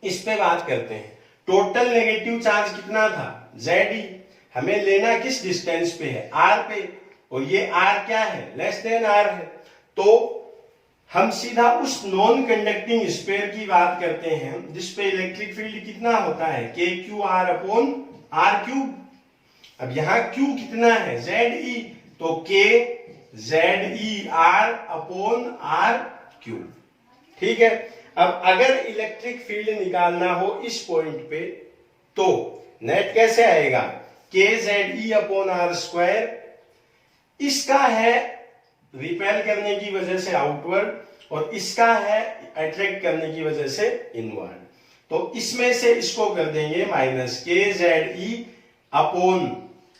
इस पे बात करते हैं। टोटल नेगेटिव चार्ज कितना था? Ze। हमें लेना किस डिस्टेंस पे है? r पे, और ये r क्या है? लेस देन r है। तो हम सीधा उस नॉन कंडक्टिंग स्फीयर की बात करते हैं जिसपे इलेक्ट्रिक फील्ड कितना होता है? KQR upon r cube. अब यहाँ Q कितना है? Ze, तो KZER अपॉन r क्यूब, ठीक है। अब अगर इलेक्ट्रिक फील्ड निकालना हो इस पॉइंट पे तो नेट कैसे आएगा? KZE upon r square. इसका है रिपेल करने की वजह से आउटवर्ड और इसका है अट्रैक्ट करने की वजह से इनवर्ड, तो इसमें से इसको कर देंगे minus KZE upon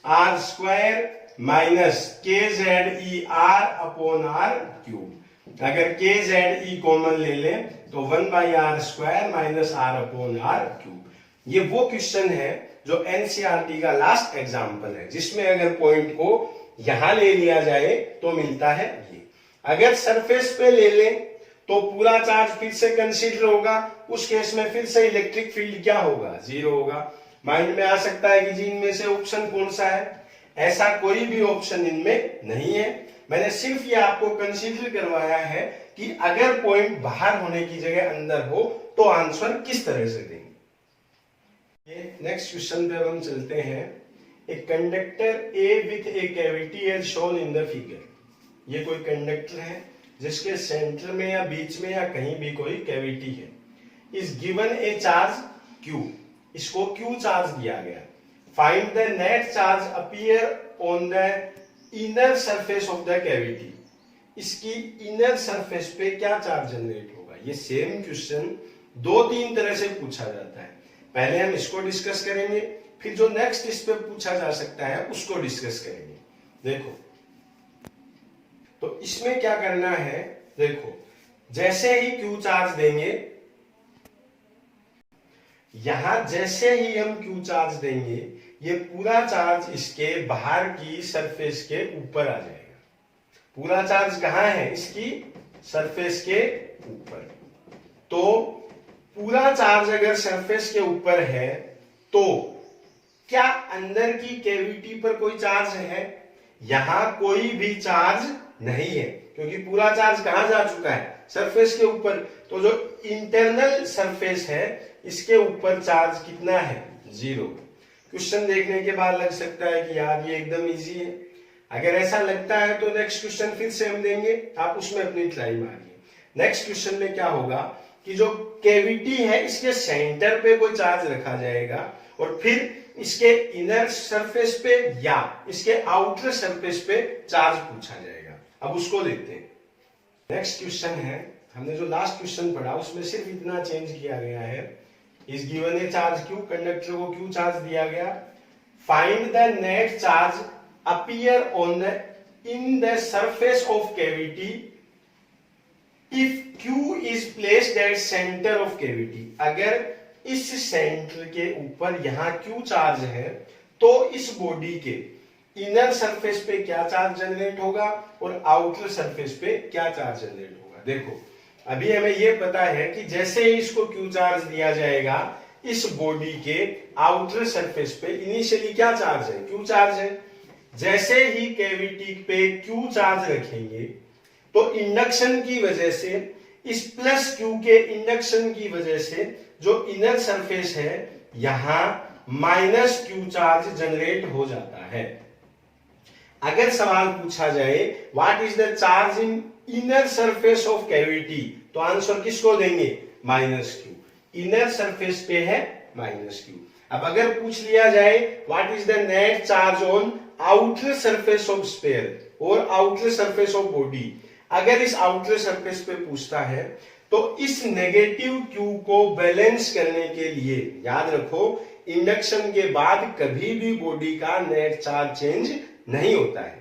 r square minus KZER upon r cube. अगर KZE कॉमन ले लें तो 1/r square minus r upon r cube. ये वो क्वेश्चन है जो एनसीईआरटी का लास्ट एग्जाम्पल है, जिसमें अगर पॉइंट को यहां ले लिया जाए तो मिलता है ये। अगर सरफेस पे ले लें तो पूरा चार्ज फिर से कंसीडर होगा, उस केस में फिर से इलेक्ट्रिक फील्ड क्या होगा? 0 होगा। माइंड में आ सकता है कि जी इनमें से ऑप्शन कौन सा है। ऐसा कोई भी ऑप्शन इनमें नहीं है। मैंने सिर्फ ये आपको कंसीडर करवाया है कि अगर पॉइंट बाहर होने की जगह अंदर हो तो आंसर किस तरह से देंगे। ये नेक्स्ट क्वेश्चन पे अब हम चलते हैं। A conductor A with a cavity as shown in the figure. ये कोई कंडक्टर है जिसके सेंटर में या बीच में या कहीं भी कोई कैविटी है। Is given A charge Q, इसको Q चार्ज दिया गया। Find the net charge appear on the inner surface of the cavity. इसकी इनर सरफेस पे क्या चार्ज जनरेट होगा। ये सेम क्वेश्चन 2-3 तरह से पूछा जाता है। पहले हम इसको डिस्कस करेंगे, फिर जो नेक्स्ट इस पे पूछा जा सकता है उसको डिस्कस करेंगे। देखो तो इसमें क्या करना है, देखो जैसे ही Q चार्ज देंगे, यहां जैसे ही हम Q चार्ज देंगे ये पूरा चार्ज इसके बाहर की सरफेस के ऊपर आ जाएगा। पूरा चार्ज कहां है, इसकी सरफेस के ऊपर। तो पूरा चार्ज अगर सरफेस के ऊपर है तो क्या अंदर की कैविटी पर कोई चार्ज है? यहां कोई भी चार्ज नहीं है क्योंकि पूरा चार्ज कहां जा चुका है, सरफेस के ऊपर। तो जो इंटरनल सरफेस है इसके ऊपर चार्ज कितना है, 0। क्वेश्चन देखने के बाद लग सकता है कि यार ये एकदम इजी है। अगर ऐसा लगता है तो नेक्स्ट क्वेश्चन फिर से हम देंगे, आप उसमें अपनी ट्राई मारिए। नेक्स्ट क्वेश्चन में क्या होगा कि जो कैविटी है इसके सेंटर पे कोई चार्ज रखा जाएगा और फिर इसके इनर सरफेस पे या इसके आउटर सरफेस पे चार्ज पूछा जाएगा। अब उसको देखते हैं। नेक्स्ट क्वेश्चन है, हमने जो लास्ट क्वेश्चन पढ़ा उसमें सिर्फ इतना चेंज किया गया है। Is given A charge Q, conductor को Q चार्ज दिया गया। Find the net charge appear on the in the surface of cavity if Q is placed at centre of cavity. अगर इस सेंटर के ऊपर यहां Q चार्ज है तो इस बॉडी के इनर सरफेस पे क्या चार्ज जनरेट होगा और आउटर सरफेस पे क्या चार्ज जनरेट होगा। देखो अभी हमें यह पता है कि जैसे ही इसको Q चार्ज दिया जाएगा इस बॉडी के आउटर सरफेस पे इनिशियली क्या चार्ज है, Q चार्ज है। जैसे ही कैविटी पे Q चार्ज रखेंगे तो इंडक्शन की वजह से इस प्लस Q के इंडक्शन की वजह से जो इनर सरफेस है यहां माइनस Q चार्ज जनरेट हो जाता है। अगर सवाल पूछा जाए what is the charge in inner surface of cavity तो आंसर किसको देंगे, -Q। इनर सरफेस पे है -Q। अब अगर पूछ लिया जाए what is the net charge on outer surface of sphere और आउटर सरफेस ऑफ बॉडी, अगर इस आउटर सरफेस पे पूछता है तो इस नेगेटिव Q को बैलेंस करने के लिए याद रखो इंडक्शन के बाद कभी भी बॉडी का नेट चार्ज चेंज नहीं होता है।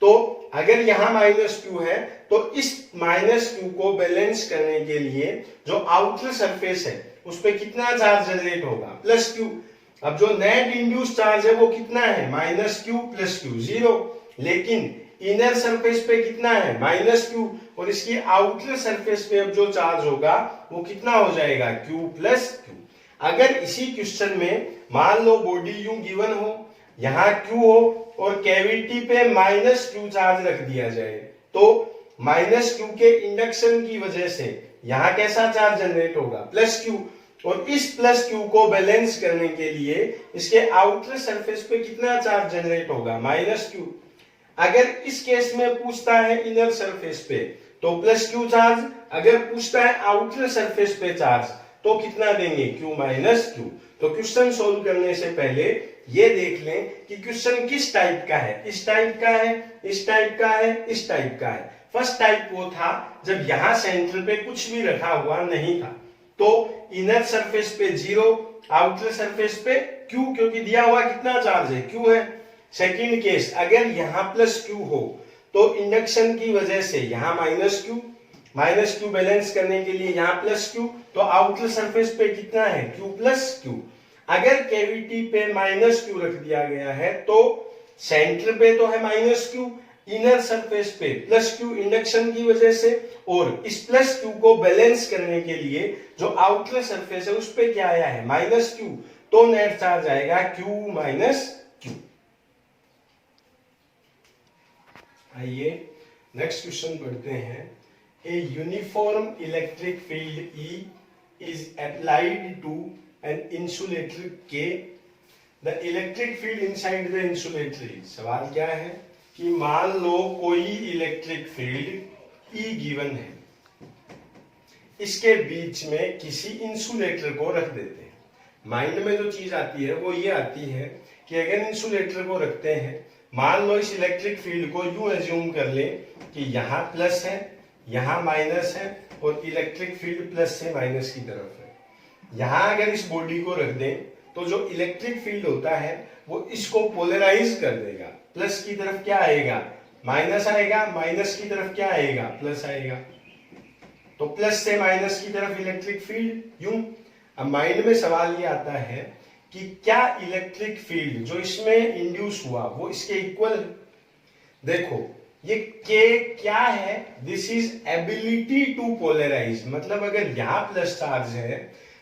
तो अगर यहां -Q है तो इस -Q को बैलेंस करने के लिए जो आउटर सरफेस है उस पर कितना चार्ज जनरेट होगा, +Q। अब जो नेट इंड्यूस चार्ज है वो कितना है, -Q + Q 0। लेकिन इनर सरफेस पे कितना है, -Q, और इसकी आउटर सरफेस पे अब जो चार्ज होगा वो कितना हो जाएगा, Q + Q। अगर इसी क्वेश्चन में मान लो बॉडी यूं गिवन हो, यहां Q हो और कैविटी पे -Q चार्ज रख दिया जाए तो -Q के इंडक्शन की वजह से यहां कैसा चार्ज जनरेट होगा, +Q। और इस +Q को बैलेंस करने के लिए इसके आउटर सरफेस पे कितना चार्ज जनरेट होगा, -Q। अगर इस केस में पूछता है इनर सरफेस पे तो +Q चार्ज, अगर पूछता है आउटर सरफेस पे चार्ज तो कितना देंगे, Q - Q। तो क्वेश्चन सोल्व करने से पहले ये देख लें कि क्वेश्चन किस टाइप का है, इस टाइप का है, इस टाइप का है, इस टाइप का है। फर्स्ट टाइप वो था जब यहां सेंटर पे कुछ भी रखा हुआ नहीं था तो इनर सरफेस पे 0, आउटर सरफेस पे Q, क्योंकि दिया हुआ कितना चार्ज है, Q है। सेकंड केस अगर यहां +Q हो तो इंडक्शन की वजह से यहां -Q बैलेंस करने के लिए यहां +Q, तो आउटर सरफेस पे कितना है, Q + Q। अगर कैविटी पे -Q रख दिया गया है तो सेंटर पे तो है -Q, इनर सरफेस पे +Q इंडक्शन की वजह से, और इस +Q को बैलेंस करने के लिए जो आउटर सरफेस है उस पे क्या आया है, -Q। तो नेट चार्ज आएगा Q माइनस Q। आइए नेक्स्ट क्वेश्चन पढ़ते हैं। A uniform electric field E is applied to an insulator K. The electric field inside the insulator is। सवाल क्या है कि मान लो कोई इलेक्ट्रिक फील्ड E गिवन है, इसके बीच में किसी इंसुलेटर को रख देते हैं। माइंड में जो चीज आती है वो ये आती है कि अगर इंसुलेटर को रखते हैं, मान लो इस इलेक्ट्रिक फील्ड को यूं एज्यूम कर ले कि यहाँ प्लस है, यहाँ माइनस है और इलेक्ट्रिक फील्ड प्लस से माइनस की तरफ है। यहाँ अगर इस बॉडी को रख दें तो जो इलेक्ट्रिक फील्ड होता है वो इसको पोलराइज कर देगा। प्लस की तरफ क्या आएगा, माइनस आएगा, माइनस की तरफ क्या आएगा, प्लस आएगा। तो प्लस से माइनस की तरफ इलेक्ट्रिक फील्ड यूं। अब माइंड में सवाल ये आता है कि क्या इलेक्ट्रिक फील्ड जो इसमें इंड्यूस हुआ वो इसके इक्वल है। देखो ये K क्या है, this is ability to polarise. मतलब अगर यहां प्लस चार्ज है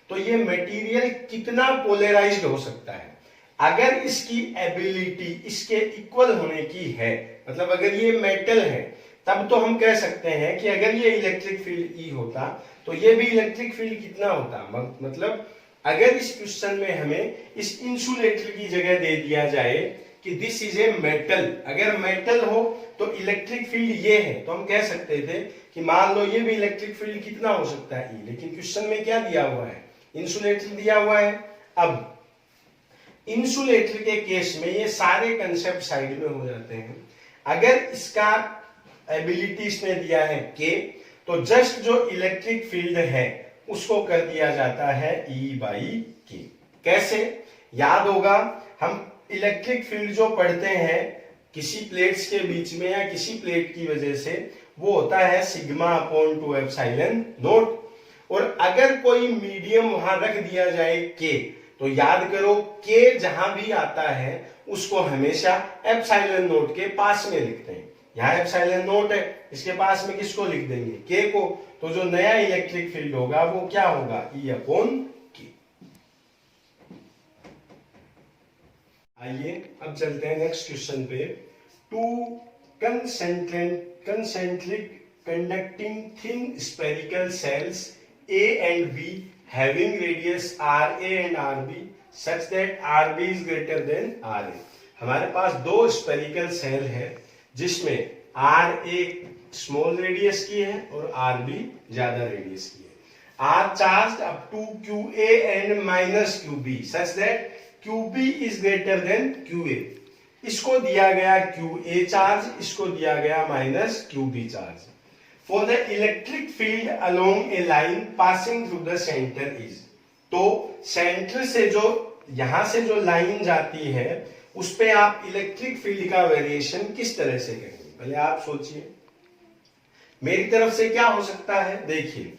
तो ये मटेरियल कितना पोलराइज्ड हो सकता है। अगर इसकी एबिलिटी इसके इक्वल होने की है, मतलब अगर ये मेटल है, तब तो हम कह सकते हैं कि अगर ये इलेक्ट्रिक फील्ड E होता तो ये भी इलेक्ट्रिक फील्ड कितना होता। मतलब अगर इस क्वेश्चन में हमें इस इंसुलेटर की जगह दे दिया जाए कि दिस इज ए मेटल, अगर मेटल हो तो इलेक्ट्रिक फील्ड ये है, तो हम कह सकते थे कि मान लो ये भी इलेक्ट्रिक फील्ड कितना हो सकता है E। लेकिन क्वेश्चन में क्या दिया हुआ है, इंसुलेटर दिया हुआ है। अब इंसुलेटर के केस में ये सारे कंसेप्ट साइड में हो जाते हैं। अगर इसका एबिलिटी इसने दिया है K, तो जस्ट जो इलेक्ट्रिक फील्ड है उसको कर दिया जाता है E/K। कैसे याद होगा, हम इलेक्ट्रिक फील्ड जो पढ़ते हैं किसी प्लेट्स के बीच में या किसी प्लेट की वजह से, वो होता है σ/2 एप्सिलॉन नॉट। और अगर कोई मीडियम वहां रख दिया जाए K, तो याद करो K जहां भी आता है उसको हमेशा एप्सिलॉन नॉट के पास में लिखते हैं। यहाँ एप्सिलॉन नॉट है, इसके पास में किसको लिख देंगे, K को। तो जो नया इलेक्ट्रिक फील्ड होगा वो क्या होगा, E/K। आइए अब चलते हैं नेक्स्ट क्वेश्चन पे। Two concentric conducting thin spherical cells A and B having radius RA and RB such that RB is greater than RA। हमारे पास दो स्पेरिकल सेल है जिसमें RA स्मॉल रेडियस की है और RB ज्यादा रेडियस की है। R charge up to QA and minus QB such that QB is greater than QA। इसको दिया गया QA चार्ज, इसको दिया गया minus QB charge. For the electric field along a line passing through the center is। तो centre से जो यहां से जो लाइन जाती है उस पे आप इलेक्ट्रिक फील्ड का वेरिएशन किस तरह से करेंगे, पहले आप सोचिए। मेरी तरफ से क्या हो सकता है, देखिए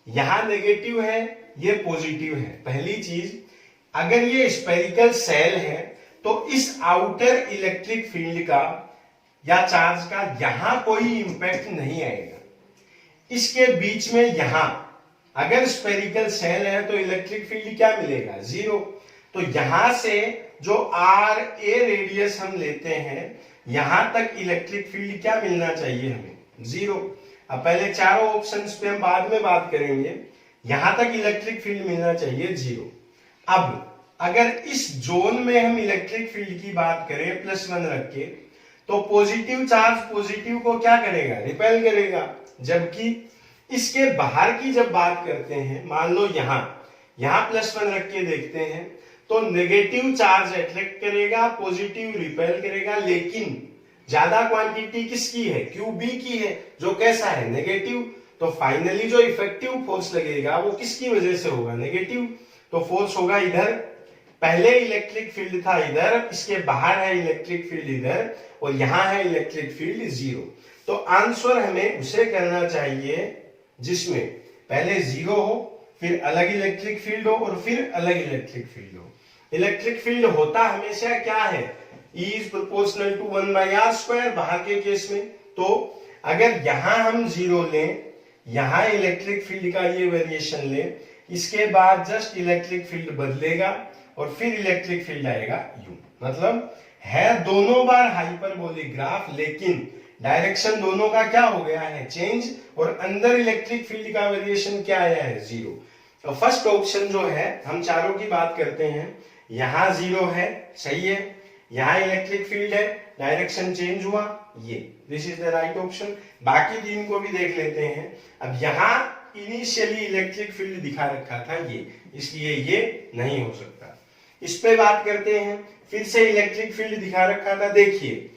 यहां नेगेटिव है, ये पॉजिटिव है। पहली चीज, अगर ये स्पेरिकल सेल है तो इस आउटर इलेक्ट्रिक फील्ड का या चार्ज का यहां कोई इंपैक्ट नहीं आएगा। इसके बीच में यहां अगर स्पेरिकल सेल है तो इलेक्ट्रिक फील्ड क्या मिलेगा, 0। तो यहां से जो RA रेडियस हम लेते हैं यहां तक इलेक्ट्रिक फील्ड क्या मिलना चाहिए हमें, 0। अब पहले चारों ऑप्शंस पे हम बाद में बात करेंगे। यहां तक इलेक्ट्रिक फील्ड मिलना चाहिए 0। अब अगर इस जोन में हम इलेक्ट्रिक फील्ड की बात करें +1 रख के, तो पॉजिटिव चार्ज पॉजिटिव को क्या करेगा, रिपेल करेगा। जबकि इसके बाहर की जब बात करते हैं, मान लो यहां +1 रख के देखते हैं, तो नेगेटिव चार्ज अट्रैक्ट करेगा, पॉजिटिव रिपेल करेगा। लेकिन ज्यादा क्वांटिटी किसकी है, QB की है, जो कैसा है, नेगेटिव। तो फाइनली जो इफेक्टिव फोर्स लगेगा वो किसकी वजह से होगा, नेगेटिव। तो फोर्स होगा इधर, पहले इलेक्ट्रिक फील्ड था इधर, इसके बाहर है इलेक्ट्रिक फील्ड इधर, और यहां है इलेक्ट्रिक फील्ड 0। तो आंसर हमें उसे करना चाहिए जिसमें पहले 0 हो, फिर अलग इलेक्ट्रिक फील्ड हो और फिर अलग इलेक्ट्रिक फील्ड हो। इलेक्ट्रिक फील्ड होता हमेशा क्या है, E is proportional to 1/r², बाहर के केस में। तो अगर यहां हम 0 लें, यहां इलेक्ट्रिक फील्ड का ये वेरिएशन लें, इसके बाद जस्ट इलेक्ट्रिक फील्ड बदलेगा और फिर इलेक्ट्रिक फील्ड आएगा यू। मतलब है दोनों बार हाइपरबोलिक ग्राफ, लेकिन डायरेक्शन दोनों का क्या हो गया है, चेंज, और अंदर इलेक्ट्रिक फील्ड का वेरिएशन क्या आया है, जीरो। तो फर्स्ट ऑप्शन जो है, हम चारों की बात करते हैं, यहां जीरो है, सही है, यहां इलेक्ट्रिक फील्ड है, डायरेक्शन चेंज हुआ, ये this is the right option. बाकी तीन को भी देख लेते हैं। अब यहां इनिशियली इलेक्ट्रिक फील्ड दिखा रखा था ये, इसलिए ये नहीं हो सकता। इस पे बात करते हैं, फिर से इलेक्ट्रिक फील्ड दिखा रखा था, देखिए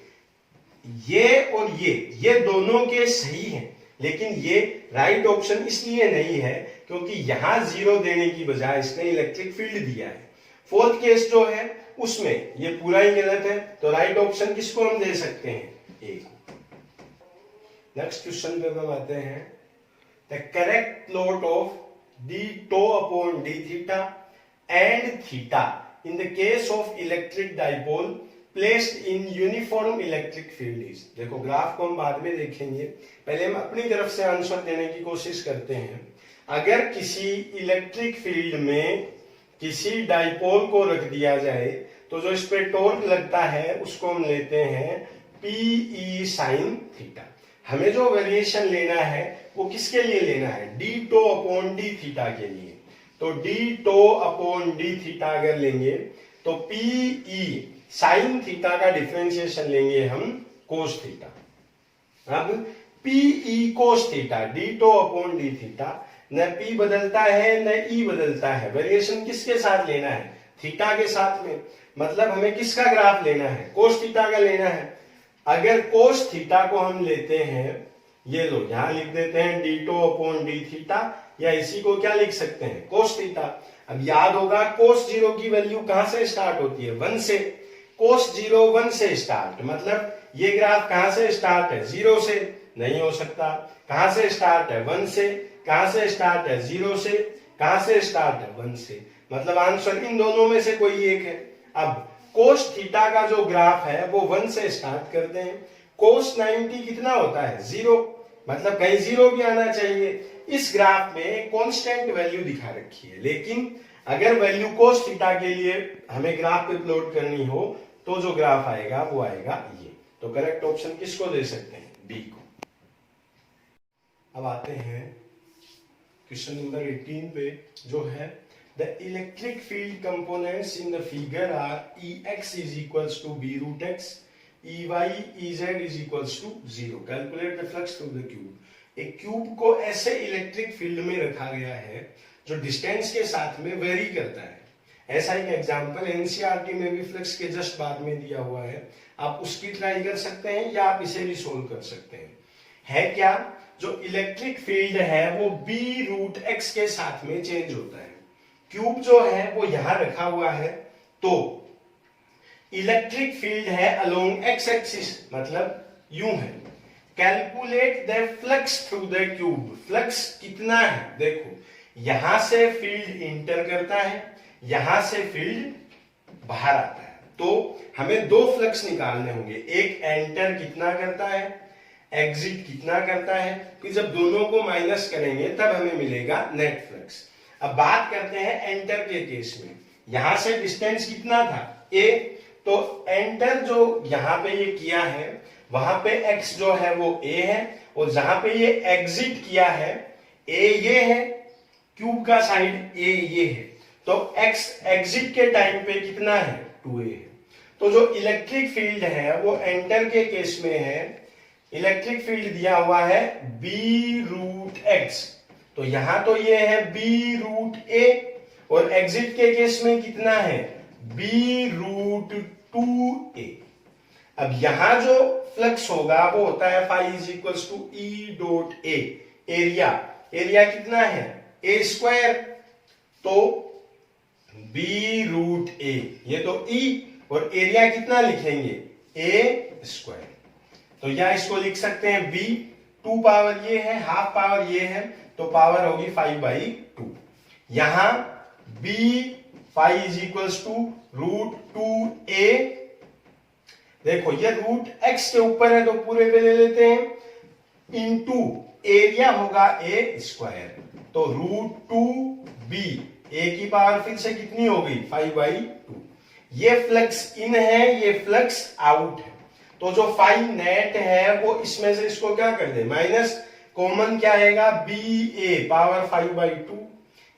ये और ये दोनों के सही हैं, लेकिन ये राइट ऑप्शन इसलिए नहीं है क्योंकि यहां जीरो देने की बजाय इसने इलेक्ट्रिक फील्ड दिया है। फोर्थ केस जो है उसमें ये पूरा ही गलत है, तो राइट ऑप्शन किसको हम दे सकते हैं, ए को। नेक्स्ट क्वेश्चन पे हम आते हैं, the correct plot of d tau upon d theta and theta in the case of electric dipole placed in uniform electric field is. देखो ग्राफ को हम बाद में देखेंगे, पहले हम अपनी तरफ से आंसर देने की कोशिश करते हैं। अगर किसी इलेक्ट्रिक फील्ड में किसी डाइपोल को रख दिया जाए तो जो इस पे टॉर्क लगता है उसको हम लेते हैं पीई साइन थीटा। हमें जो वेरिएशन लेना है वो किसके लिए लेना है, d tau upon d theta के लिए। तो d tau upon d theta अगर लेंगे तो पीई साइन थीटा का डिफरेंशिएशन लेंगे हम कोस थीटा। अब PE cos theta, d tau upon d theta, न पी बदलता है न ई बदलता है, वेरिएशन किसके साथ लेना है, थीटा के साथ में। मतलब हमें किसका ग्राफ लेना है, कोस थीटा का लेना है। अगर कोस थीटा को हम लेते हैं, ये लो यहां लिख देते हैं d tau upon d theta, या इसी को क्या लिख सकते हैं, कोस थीटा। अब याद होगा कोस जीरो की वैल्यू कहां से स्टार्ट होती है, 1 से। कोस जीरो 1 से स्टार्ट, मतलब ये ग्राफ कहां से स्टार्ट है, 0 से, नहीं हो सकता। कहां से स्टार्ट है, 1 से। कहां से स्टार्ट है, 0 से। कहां से स्टार्ट है, 1 से। मतलब आंसर इन दोनों में से कोई एक है। अब कोस थीटा का जो ग्राफ है वो 1 से स्टार्ट करते हैं। कोस 90 कितना होता है, 0, मतलब कहीं 0 भी आना चाहिए। इस ग्राफ में कांस्टेंट वैल्यू दिखा रखी है, लेकिन अगर वैल्यू कोस थीटा के लिए हमें ग्राफ पे प्लॉट करनी हो तो जो ग्राफ आएगा वो आएगा ये। तो करेक्ट ऑप्शन किसको दे सकते हैं, बी को। अब आते हैं क्वेश्चन नंबर 18 पे, जो है the electric field components in the figure are E X is equals to B root X, E Y E Z is equals to 0। Calculate the flux through the cube. एक cube को ऐसे electric field में रखा गया है जो distance के साथ में वेरी करता है। ऐसा एक एग्जांपल एनसीईआरटी में भी फ्लक्स के जस्ट बाद में दिया हुआ है, आप उसकी ट्राई कर सकते हैं या आप इसे भी सोल्व कर सकते हैं। है क्या, जो इलेक्ट्रिक फील्ड है वो बी रूट एक्स के साथ में चेंज होता है। क्यूब जो है वो यहां रखा हुआ है, तो इलेक्ट्रिक फील्ड है अलोंग एक्स एक्सिस, मतलब यूं है। Calculate the flux through the cube. Flux कितना है, देखो यहां से फील्ड इंटर करता है, यहां से फील्ड बाहर आता है, तो हमें दो फ्लक्स निकालने होंगे। एक एंटर कितना करता है, एग्जिट कितना करता है, फिर जब दोनों को माइनस करेंगे तब हमें मिलेगा नेट फ्लक्स। अब बात करते हैं एंटर के केस में। यहां से डिस्टेंस कितना था, ए, तो एंटर जो यहां पे ये किया है वहां पे x जो है वो a है, और जहां पे ये एग्जिट किया है a ये है, क्यूब का साइड a ये है, तो x एग्जिट के टाइम पे कितना है, 2a है। तो जो इलेक्ट्रिक फील्ड है वो एंटर के केस में है, इलेक्ट्रिक फील्ड दिया हुआ है b रूट x, तो यहां तो ये है b रूट a, और एग्जिट के केस में कितना है, b रूट 2a। अब यहां जो फ्लक्स होगा वो होता है phi is equals to E dot A, area. Area कितना है, a स्क्वायर, तो b रूट a, ये तो e, और एरिया कितना लिखेंगे, a स्क्वायर। तो या इसको लिख सकते हैं b, 2 पावर ये है, हाफ पावर ये है, तो पावर होगी 5/2। यहां b phi is equals to root 2a, देखो ये रूट x के ऊपर है तो पूरे पे ले लेते हैं, इनटू एरिया होगा a स्क्वायर, तो रूट 2b ए की पावर फिर से कितनी हो गई 5/2। ये फ्लक्स इन है, ये फ्लक्स आउट है, तो जो फाई नेट है वो इसमें से इसको क्या कर दे माइनस, कॉमन क्या आएगा बी ए पावर 5/2।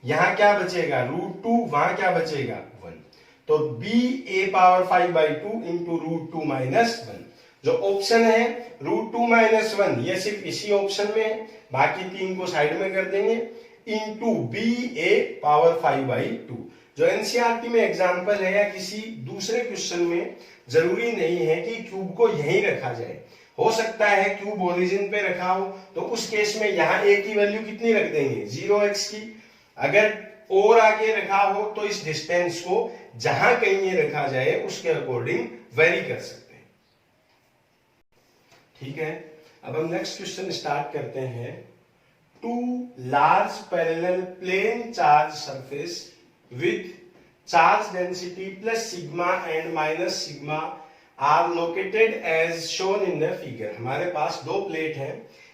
यहां क्या बचेगा √2, वहां क्या बचेगा 1, तो बी ए पावर 5/2 इंटू √2 माइनस 1। जो ऑप्शन है √2 माइनस 1 ये सिर्फ इसी ऑप्शन में है, बाकी 3 को साइड में कर देंगे, इंटू बी ए पावर 5/2। जो एनसीईआरटी में एग्जांपल है या किसी दूसरे क्वेश्चन में जरूरी नहीं है कि क्यूब को यहीं रखा जाए, हो सकता है क्यूब ओरिजिन पे रखा हो, तो उस केस में यहाँ ए की वैल्यू कितनी रख देंगे 0x की। अगर और आगे रखा हो तो इस डिस्टेंस को जहां कहीं ये रखा जाए उसके अकॉर्डिंग वेरी कर सकते हैं। ठीक है, अब हम नेक्स्ट क्वेश्चन स्टार्ट करते हैं। Two large parallel plane charge surface with charge density plus sigma and minus sigma are located as shown in the figure. हमारे पास दो प्लेट है,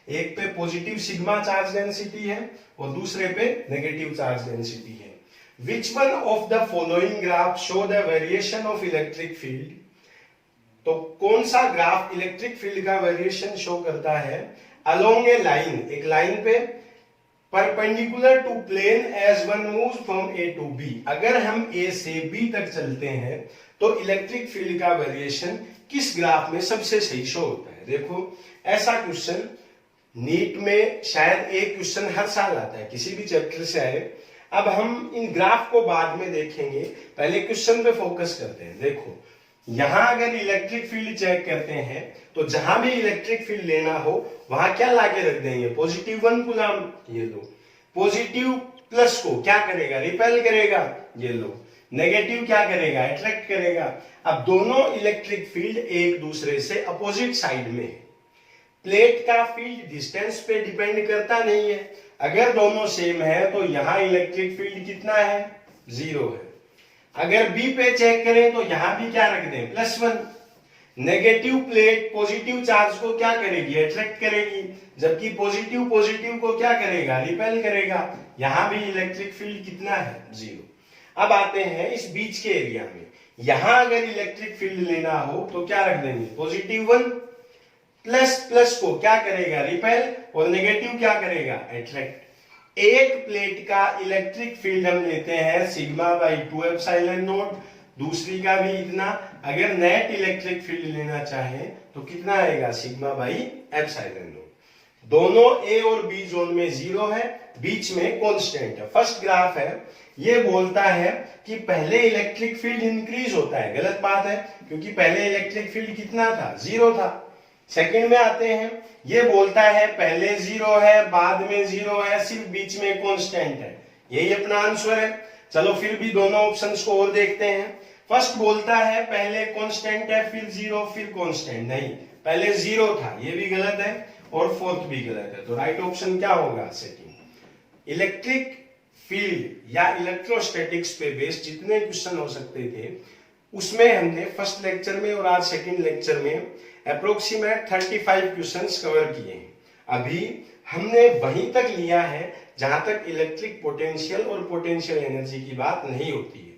एक पे पॉजिटिव सिग्मा चार्ज डेंसिटी है और दूसरे पे नेगेटिव चार्ज डेंसिटी है। Which one of the following graph show the variation of electric field. तो कौन सा ग्राफ इलेक्ट्रिक फील्ड का वेरिएशन शो करता है अलोंग ए लाइन, एक लाइन पे perpendicular to plane as one moves from A to B. अगर हम ए से बी तक चलते हैं तो इलेक्ट्रिक फील्ड का वेरिएशन किस ग्राफ में सबसे सही शो होता है। देखो ऐसा क्वेश्चन नीट में शायद एक क्वेश्चन हर साल आता है, किसी भी चैप्टर से आए। अब हम इन ग्राफ को बाद में देखेंगे, पहले क्वेश्चन पे फोकस करते हैं। देखो यहां अगर इलेक्ट्रिक फील्ड चेक करते हैं तो जहां भी इलेक्ट्रिक फील्ड लेना हो वहां क्या लाके रख देंगे +1 कूलम, ये लो। पॉजिटिव प्लस को क्या करेगा रिपेल करेगा, ये लो। नेगेटिव क्या करेगा अट्रैक्ट करेगा। अब दोनों इलेक्ट्रिक फील्ड एक दूसरे से अपोजिट साइड में है। प्लेट का फील्ड डिस्टेंस पे डिपेंड करता नहीं है, अगर दोनों सेम है तो यहां इलेक्ट्रिक फील्ड कितना है 0 है। अगर बी पे चेक करें तो यहां भी क्या रख दें +1। नेगेटिव प्लेट पॉजिटिव चार्ज को क्या करेगी अट्रैक्ट करेगी, जबकि पॉजिटिव पॉजिटिव को क्या करेगा रिपेल करेगा। यहां भी इलेक्ट्रिक फील्ड कितना है 0। अब आते हैं इस बीच के एरिया में, यहां अगर इलेक्ट्रिक फील्ड लेना हो तो क्या रख देंगे +1, प्लस को क्या करेगा रिपेल और नेगेटिव क्या करेगा अट्रैक्ट। एक प्लेट का इलेक्ट्रिक फील्ड हम लेते हैं σ/2 एप्सिलॉन नॉट, दूसरी का भी इतना। अगर नेट इलेक्ट्रिक फील्ड लेना चाहे तो कितना आएगा σ/ε नॉट। दोनों ए और बी जोन में 0 है, बीच में कांस्टेंट है। फर्स्ट ग्राफ है, ये बोलता है कि पहले इलेक्ट्रिक फील्ड इंक्रीज होता है, गलत बात है क्योंकि पहले इलेक्ट्रिक फील्ड कितना था 0 था। सेकंड में आते हैं, ये बोलता है पहले 0 है बाद में 0 है, सिर्फ बीच में कांस्टेंट है। यही अपना आंसर है। चलो फिर भी दोनों ऑप्शंस को और देखते हैं। फर्स्ट बोलता है पहले कांस्टेंट है फिर 0 फिर कांस्टेंट, नहीं पहले 0 था, ये भी गलत है और फोर्थ भी गलत है। तो राइट ऑप्शन क्या होगा सेकंड। इलेक्ट्रिक फील्ड या इलेक्ट्रोस्टैटिक्स पे बेस्ड जितने क्वेश्चन हो सकते थे उसमें हमने फर्स्ट लेक्चर में और आज सेकंड लेक्चर में अप्रोक्सीमेट 35 क्वेश्चंस कवर किए हैं। अभी हमने वहीं तक लिया है जहां तक इलेक्ट्रिक पोटेंशियल और पोटेंशियल एनर्जी की बात नहीं होती है।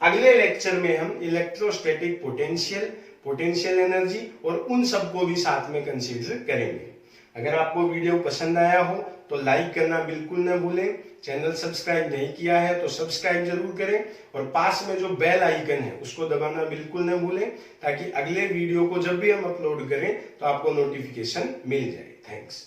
अगले लेक्चर में हम इलेक्ट्रोस्टैटिक पोटेंशियल, पोटेंशियल एनर्जी और उन सबको भी साथ में कंसीडर करेंगे। अगर आपको वीडियो पसंद आया हो तो लाइक करना बिल्कुल न भूलें। चैनल सब्सक्राइब नहीं किया है तो सब्सक्राइब जरूर करें और पास में जो बेल आइकन है उसको दबाना बिल्कुल न भूलें, ताकि अगले वीडियो को जब भी हम अपलोड करें तो आपको नोटिफिकेशन मिल जाए। थैंक्स।